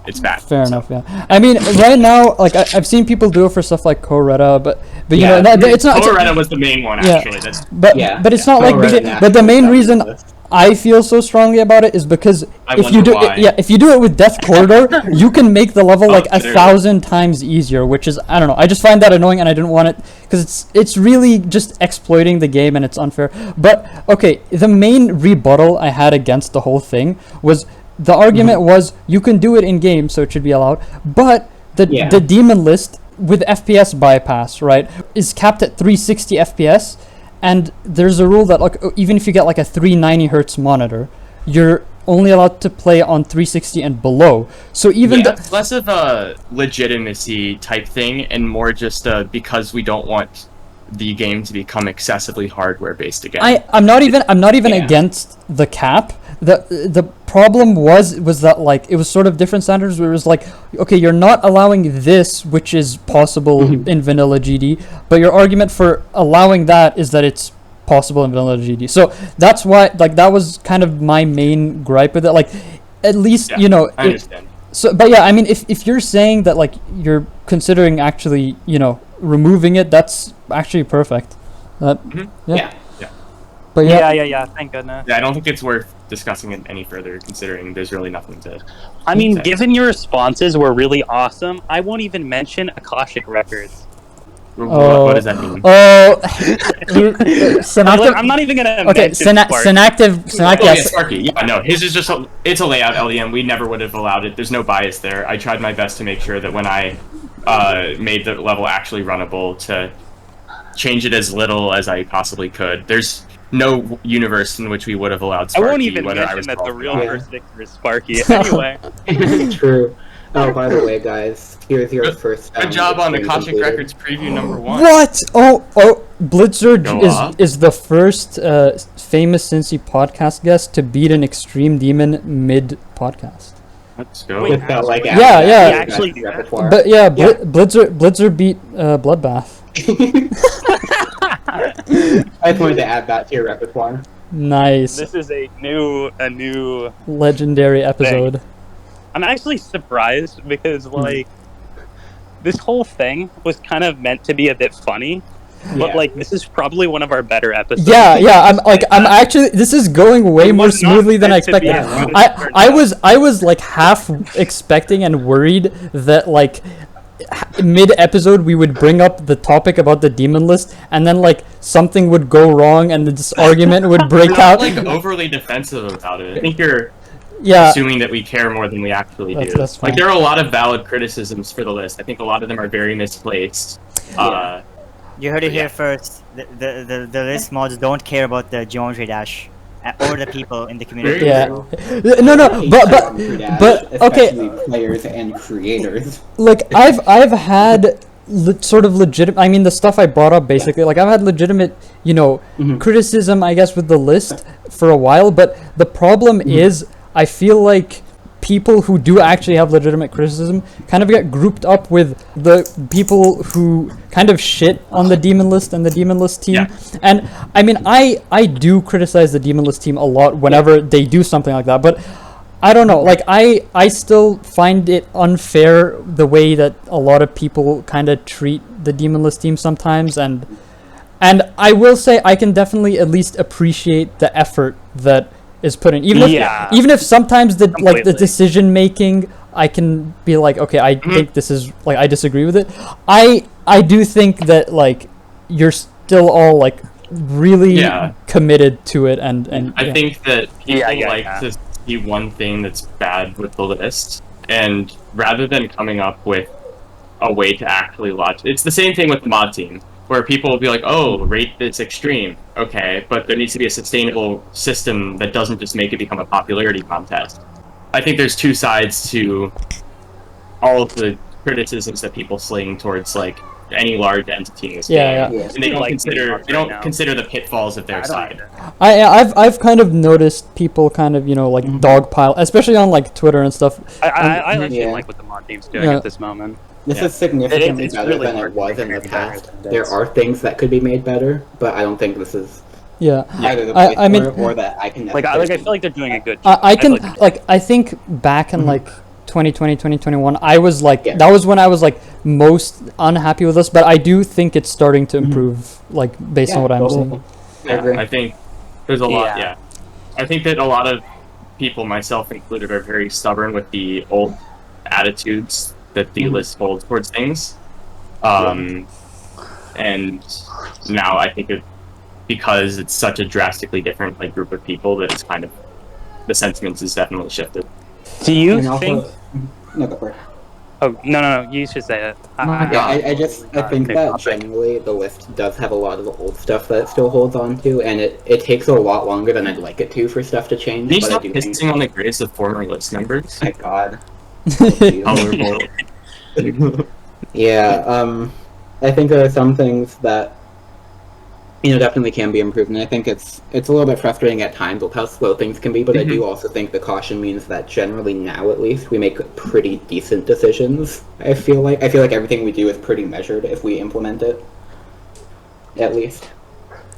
it's bad. Fair enough, yeah. I mean, right now, like I've seen people do it for stuff like Coretta, but you know, it's not. Coretta was the main one actually. But it's not like. But the main reason I feel so strongly about it is because if you do it with Death Corridor, you can make the level like 1,000 times easier, which is, I don't know, I just find that annoying, and I didn't want it because it's really just exploiting the game and it's unfair. But okay, the main rebuttal I had against the whole thing was the argument was you can do it in game, so it should be allowed, but the demon list with FPS bypass, right, is capped at 360 FPS. And there's a rule that like even if you get like a 390 hertz monitor, you're only allowed to play on 360 and below. So even it's less of a legitimacy type thing and more just because we don't want the game to become excessively hardware based again. I'm not even against the cap. The problem was that like it was sort of different standards where it was like, okay, you're not allowing this, which is possible in vanilla GD, but your argument for allowing that is that it's possible in vanilla GD. So that's why like that was kind of my main gripe with it. Like at least you know I understand. So but yeah, I mean if you're saying that like you're considering actually, you know, removing it, that's actually perfect. Yeah. But yeah, thank goodness. Yeah, I don't think it's worth discussing it any further, considering there's really nothing to. I mean, given your responses were really awesome, I won't even mention Akashic Records. What does that mean? I'm not even gonna. Okay, Synactive. Yeah, Sparky. Yeah, no, his is just it's a layout LDM. We never would have allowed it. There's no bias there. I tried my best to make sure that when I made the level actually runnable, to change it as little as I possibly could. There's no universe in which we would have allowed Sparky. I won't even mention that the real first victor is Sparky. Anyway. True. Oh, by the way, guys, here's your first. Good job on Akashic Records preview number 1. What? Oh, Blitzer is the first famous Cinci podcast guest to beat an Extreme Demon mid podcast. Let's go. Actually, but Blitzer beat Bloodbath. I wanted to add that to your repertoire. Nice. This is a new legendary episode. Thing. I'm actually surprised because like this whole thing was kind of meant to be a bit funny, but like this is probably one of our better episodes. I'm actually this is going way more smoothly than I expected. I was like half expecting and worried that like mid-episode we would bring up the topic about the demon list and then like something would go wrong and this argument would break out. Like overly defensive about it. I think you're assuming that we care more than we actually do. That's like there are a lot of valid criticisms for the list. I think a lot of them are very misplaced. You heard it here first. The list mods don't care about the geometry dash or the people in the community. But okay, players and creators. Like I've had sort of legitimate. I mean, the stuff I brought up basically. Like I've had legitimate, you know, criticism, I guess, with the list for a while. But the problem is, I feel like people who do actually have legitimate criticism kind of get grouped up with the people who kind of shit on the demon list and the demon list team. And I mean, I do criticize the demon list team a lot whenever they do something like that, but I don't know, like I still find it unfair the way that a lot of people kind of treat the demon list team sometimes, and And I will say I can definitely at least appreciate the effort that is put in, even if sometimes the decision making, I can be like, okay, I think this is like, I disagree with it. I do think that like you're still all like really committed to it, and I think that people like to see one thing that's bad with the list, and rather than coming up with a way to actually launch, it's the same thing with the mod team, where people will be like, oh, rate this extreme, okay, but there needs to be a sustainable system that doesn't just make it become a popularity contest. I think there's two sides to all of the criticisms that people sling towards like any large entity in this game, and they don't consider the pitfalls of their side. I've kind of noticed people kind of like dogpile, especially on like Twitter and stuff. I like what the mod team's doing at this moment. This is significantly better than it was in the past. There are things that could be made better, but I don't think this is either the place or that I can like I feel like they're doing a good job. I think back in like 2020, 2021, I was like that was when I was like most unhappy with this, but I do think it's starting to improve, like based on what I'm seeing. I think there's a lot. I think that a lot of people, myself included, are very stubborn with the old attitudes that the list holds towards things, and now I think because it's such a drastically different like group of people, that it's kind of the sentiments is definitely shifted. Do you think? No, go for it. Oh no! You should say it. I think that generally the list does have a lot of the old stuff that it still holds on to, and it takes a lot longer than I'd like it to for stuff to change. Can you stop pissing on the graves of former list members? My God. I think there are some things that definitely can be improved, and I think it's a little bit frustrating at times with how slow things can be, but I do also think the caution means that generally now at least we make pretty decent decisions. I feel like everything we do is pretty measured if we implement it, at least,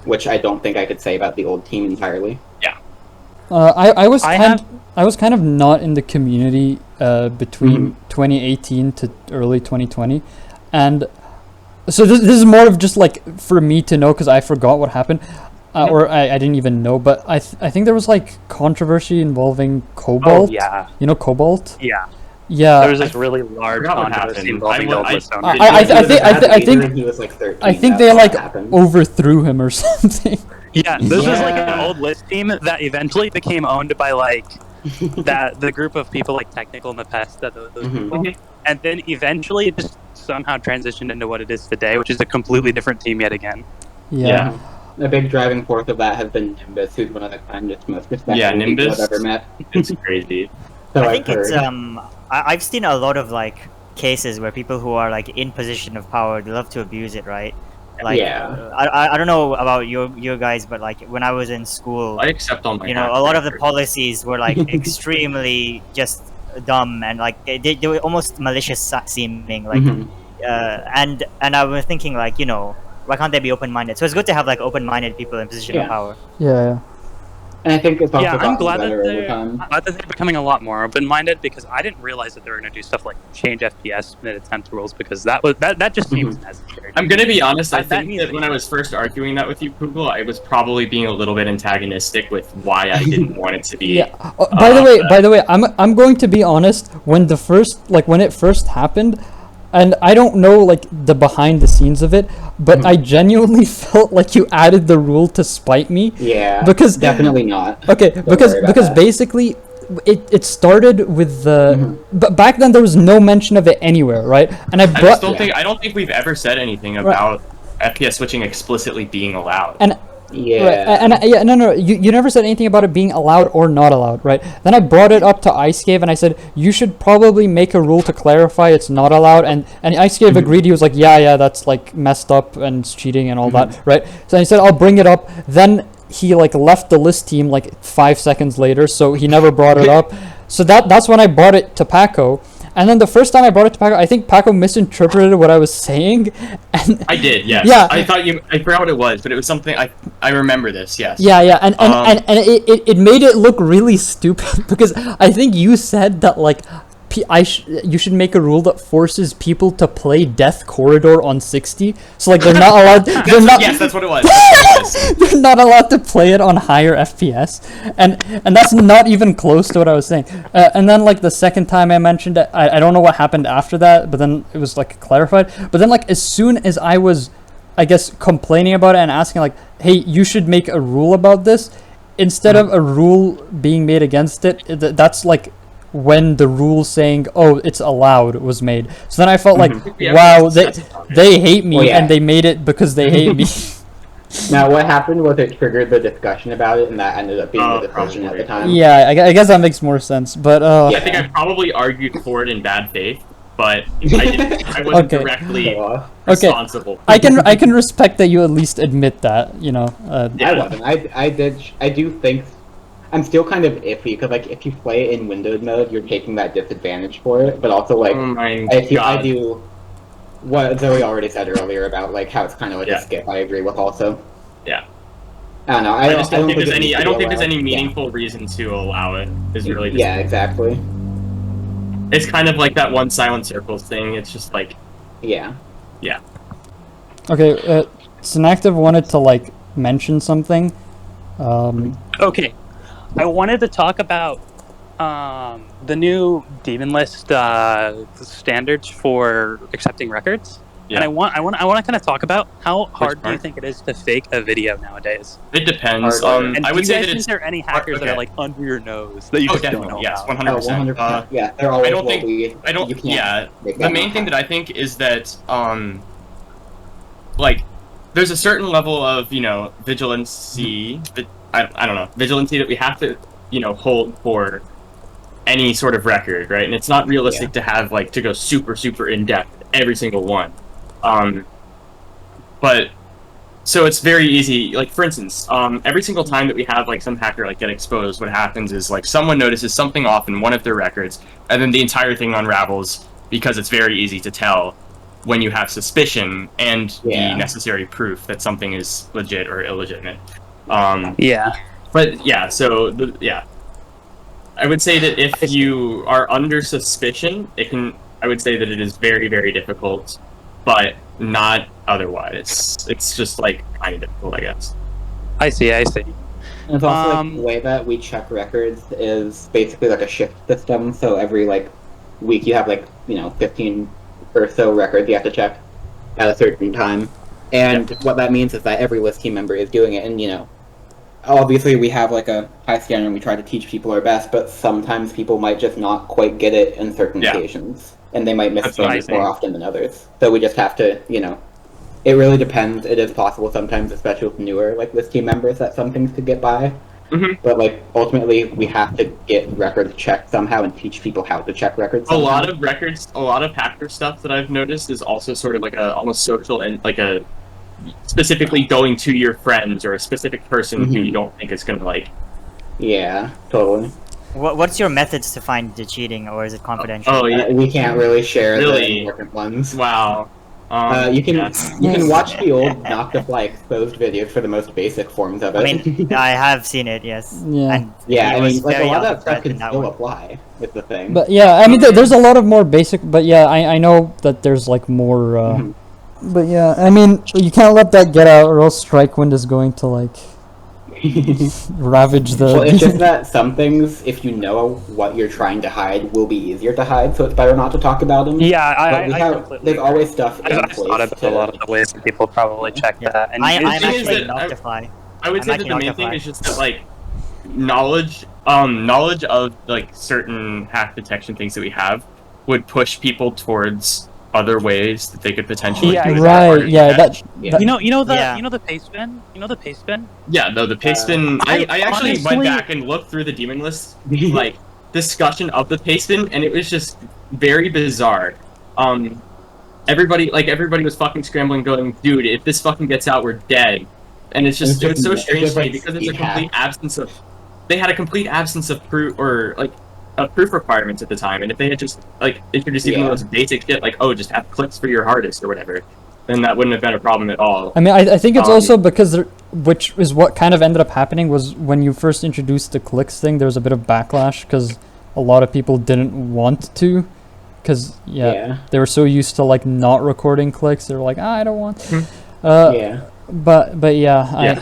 which I don't think I could say about the old team entirely. I was kind of not in the community between 2018 to early 2020, and so this is more of just like for me to know, because I forgot what happened, or I didn't even know, but I think there was like controversy involving Cobalt. Cobalt. There was this really large controversy involving the list owner. I think they like overthrew him or something. This was like an old list team that eventually became owned by like the group of people like Technical and the Pest, those people. And then eventually it just somehow transitioned into what it is today, which is a completely different team yet again. A big driving force of that has been Nimbus, who's one of the kindest, most respectful people I've ever met. It's crazy. I think it's I've seen a lot of like cases where people who are like in position of power, they love to abuse it, right? Like, I don't know about your guys, but like when I was in school, I accept all my a lot of the policies were like extremely just dumb, and like they were almost malicious seeming, like and I was thinking like, why can't they be open-minded? So it's good to have like open-minded people in position of power. And I think it's also I'm glad that they're becoming a lot more open-minded, because I didn't realize that they were going to do stuff like change FPS mid-attempt rules, because that just seems necessary. I'm going to be honest, I think that when I was first arguing that with you, Paqoe, I was probably being a little bit antagonistic with why I didn't want it to be. By the way, I'm going to be honest. When it first happened, and I don't know like the behind the scenes of it, but I genuinely felt like you added the rule to spite me. Because definitely not. Okay, because basically it started with the but back then there was no mention of it anywhere, right? And I don't think we've ever said anything about FPS switching explicitly being allowed. And you never said anything about it being allowed or not allowed, right? Then I brought it up to IceCave and I said you should probably make a rule to clarify it's not allowed, and IceCave agreed. He was like, yeah, that's like messed up and it's cheating and all that, right? So I said I'll bring it up. Then he like left the list team like 5 seconds later, so he never brought it up. So that's when I brought it to Paqoe. And then the first time I brought it to Paqoe, I think Paqoe misinterpreted what I was saying. And I did, yes. I forgot what it was, but it was something, I remember this, yes. And it made it look really stupid, because I think you said that, like, you should make a rule that forces people to play Death Corridor on 60. So like they're not allowed. Yes, that's what it was. They're not allowed to play it on higher FPS, and that's not even close to what I was saying. And then like the second time I mentioned it, I don't know what happened after that, but then it was like clarified. But then like as soon as I was, I guess, complaining about it and asking like, hey, you should make a rule about this, instead of a rule being made against it, that's like when the rule saying, oh, it's allowed was made. So then I felt like, wow, they hate me, and they made it because they hate me. Now, what happened was it triggered the discussion about it, and that ended up being the decision at the time. Yeah, I guess that makes more sense, but... I think I probably argued for it in bad faith, but I wasn't directly responsible. I can respect that you at least admit that, you know. I wasn't. I do think... I'm still kind of iffy, because like, if you play it in windowed mode, you're taking that disadvantage for it, but also like... I do... What Zoe already said earlier about like how it's kind of like a skip, I agree with also. Yeah. I don't know. I don't think there's any meaningful reason to allow it. Is really just exactly. It's kind of like that one Silent Circles thing. It's just like yeah. Okay, Synactive wanted to like mention something. Okay, I wanted to talk about the new Demon List standards for accepting records, and I want to kind of talk about how hard do you think it is to fake a video nowadays? It depends. And I would say that is there any hackers that are like under your nose that you just don't know? Yes, about? 100%. Yeah, they're always The main thing that I think is that like there's a certain level of vigilancy that I don't know vigilancy that we have to hold for any sort of record, right? And it's not realistic to have like to go super in depth every single one. But so it's very easy. Like for instance, every single time that we have like some hacker like get exposed, what happens is like someone notices something off in one of their records, and then the entire thing unravels because it's very easy to tell when you have suspicion and the necessary proof that something is legit or illegitimate. But I would say that if you are under suspicion, I would say that it is very, very difficult, but not otherwise. It's just like kind of difficult, I guess. I see. And it's also like, the way that we check records is basically like a shift system. So every like week you have like 15 or so records you have to check at a certain time, and what that means is that every list team member is doing it, and obviously we have like a high standard and we try to teach people our best, but sometimes people might just not quite get it in certain occasions, and they might miss things more often than others. So we just have to, it really depends. It is possible sometimes, especially with newer like list team members, that some things could get by. But like ultimately we have to get records checked somehow and teach people how to check records somehow. A lot of hacker stuff that I've noticed is also sort of like a almost social and like a specifically going to your friends or a specific person who you don't think is gonna like. Yeah, totally. What's your methods to find the cheating, or is it confidential? We can't really share the important ones. Wow. You can watch the old Knock the Fly exposed videos for the most basic forms of it. I mean, I have seen it, yes. Yeah. And I mean, like a lot of that stuff can still apply with the thing. But I mean, there's a lot of more basic. But I know that there's like more. But I mean, you can't let that get out, or else Strikewind is going to like ravage the... Well, it's just that some things, if you know what you're trying to hide, will be easier to hide, so it's better not to talk about them. Yeah, I completely there's always stuff in I've place thought about a lot of the ways that people probably check that. And I'm actually Noctify. I would say that the main thing is just that, like, knowledge of, like, certain hack detection things that we have would push people towards other ways that they could potentially do it. Right, you know the paste bin? You know the paste bin? Yeah, no, the paste bin. I actually went back and looked through the demon list like discussion of the paste bin, and it was just very bizarre. Everybody was fucking scrambling, going, dude, if this fucking gets out, we're dead. And it's so strange to me because it's a complete absence of. They had a complete absence of proof proof requirements at the time, and if they had just like introduced even those basic shit, like just have clicks for your hard disk or whatever, then that wouldn't have been a problem at all. I mean, I think it's also because which is what kind of ended up happening was when you first introduced the clicks thing, there was a bit of backlash because a lot of people didn't want to, because they were so used to like not recording clicks. They were like, I don't want. But yeah.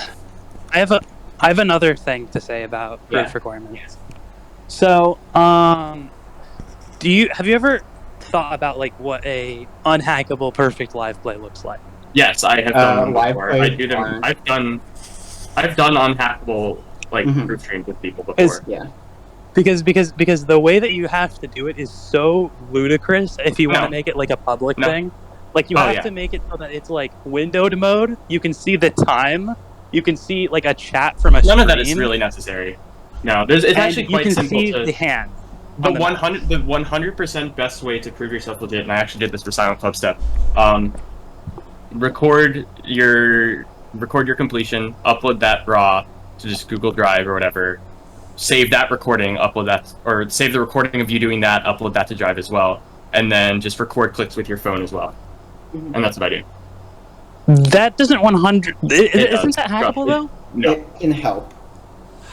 I have another thing to say about proof requirements. So, have you ever thought about like what a unhackable perfect live play looks like? Yes, I have done them before. I do them. I've done unhackable like proof streams with people before. Because the way that you have to do it is so ludicrous if you want to make it like a public thing. Like you have to make it so that it's like windowed mode. You can see the time. You can see like a chat from a None of that is really necessary. No, it's actually quite simple. You can see the hand. The 100% best way to prove yourself legit, and I actually did this for Silent Clubstep. Record your completion, upload that raw to just Google Drive or whatever. Save that recording, upload that, or save the recording of you doing that, upload that to Drive as well, and then just record clicks with your phone as well. And that's what I do. That doesn't 100. Isn't that hackable though? No. It can help.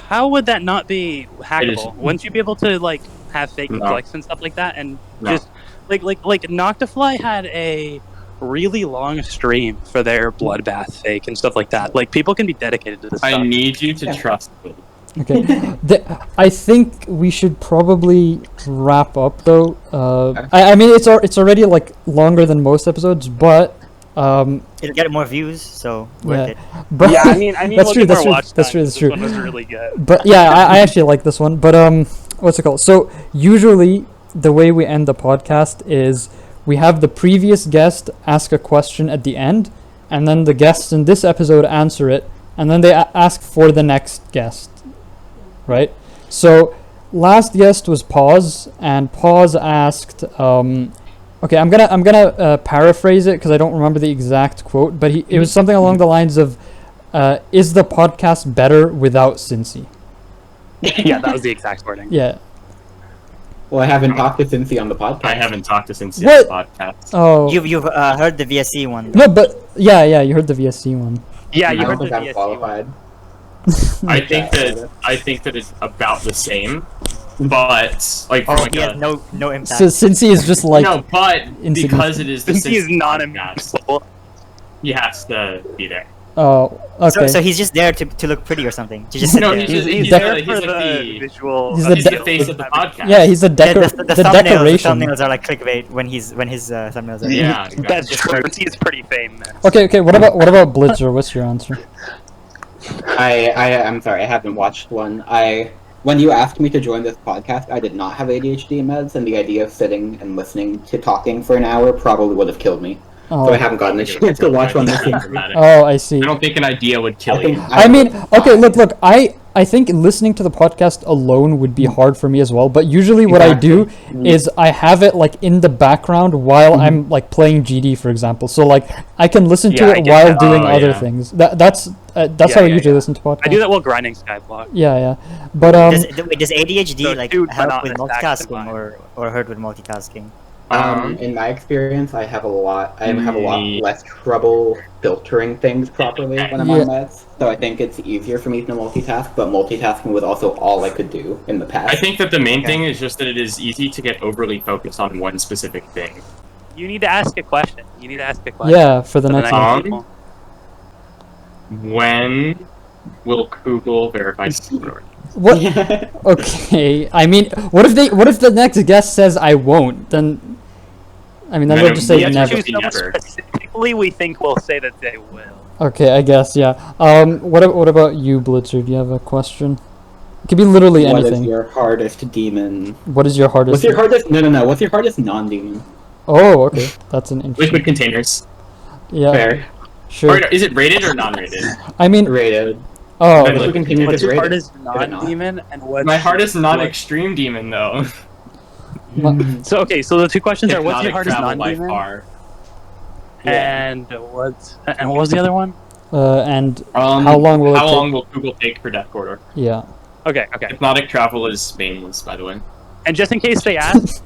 How would that not be hackable? Wouldn't you be able to like have fake clicks and stuff like that, and just like Noctifly had a really long stream for their bloodbath fake and stuff like that. Like people can be dedicated to this. I need you to trust me. Okay, I think we should probably wrap up though. I mean it's already like longer than most episodes, but it'll get more views, so worth it. But I mean that's true. That's true. This one was really good. But yeah, I actually like this one. But what's it called? So usually the way we end the podcast is we have the previous guest ask a question at the end, and then the guests in this episode answer it, and then they ask for the next guest. Right? So last guest was Pause, and Pause asked okay, I'm gonna paraphrase it because I don't remember the exact quote, but it was something along the lines of is the podcast better without Cinci? Yeah, that was the exact wording. Yeah. Well, I haven't talked to Cinci on the podcast. I haven't talked to Cinci on the podcast. Oh. You've heard the VSC one. No, but yeah, you heard the VSC one. Yeah, you I heard don't the think I'm VSC qualified. I think that it's about the same, but like he has no impact. So Cinci is just like no, but because it is the Cinci is not podcast, he has to be there. Oh, okay. So he's just there to look pretty or something. To just sit there. He's there for the visual. He's the face of the podcast. Yeah, he's the decoration. The thumbnails are like clickbait when his thumbnails are. Yeah, that's true. He's pretty famous. Okay. What about Blitzer? What's your answer? I'm sorry, I haven't watched one. When you asked me to join this podcast, I did not have ADHD meds, and the idea of sitting and listening to talking for an hour probably would have killed me. Oh. So I haven't gotten a chance to watch one this year. Oh, I see. I don't think an idea would kill you. I mean, okay, look, I think listening to the podcast alone would be hard for me as well, but usually what I do is I have it like in the background while I'm like playing GD, for example. So like I can listen to it while doing other things. That's how I usually listen to podcasts. I do that while grinding Skyblock. Yeah. But does ADHD like help with multitasking or hurt with multitasking? In my experience, I have a lot less trouble filtering things properly when I'm on meds. So I think it's easier for me to multitask, but multitasking was also all I could do in the past. I think that the main thing is just that it is easy to get overly focused on one specific thing. You need to ask a question. Yeah, for the next one. When will Google verify support? What? Okay. I mean, what if the next guest says I won't? Then they'll just say never. Specifically, we think we'll say that they will. Okay, I guess, yeah. What about you, Blitzer? Do you have a question? It could be literally anything. What is your hardest demon? What is your hardest? What's your hardest? No. What's your hardest non-demon? Oh, okay. That's an interesting. Liquid containers. Yeah. Fair. Sure. Or is it rated or non-rated? I mean, rated. Oh. Liquid containers what's your rated. hardest non-demon and what's my hardest non-extreme demon though? So the two questions are: what's your hardest non-demon? And what was the other one? And how long will Google take for Death Corridor? Yeah. Okay. Hypnotic travel is Spainless, by the way. And just in case they ask,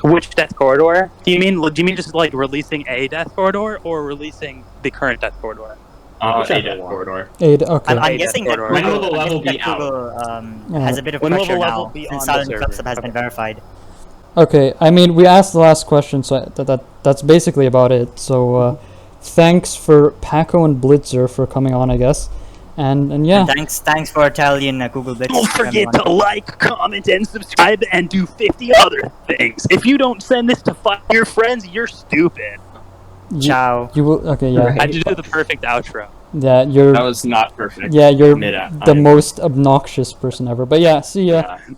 which Death Corridor? Do you mean just like releasing a Death Corridor or releasing the current Death Corridor? ADAT corridor. Okay. I'm guessing that corridor. When will the level be Google Yeah. has a bit of When will the pressure level now be on since the Silent server? Clubstep has been verified. Okay, I mean, we asked the last question, so that's basically about it. So, thanks for Paqoe and Blitzer for coming on, I guess. And yeah. And thanks for Italian Google Blitz. Don't forget to like, comment, and subscribe, and do 50 other things. If you don't send this to 5 your friends, you're stupid. Ciao. You will. Okay, yeah. I just do the perfect outro. Yeah, you're. That was not perfect. Yeah, you're Mid-out. the most obnoxious person ever. But yeah, see ya. Yeah.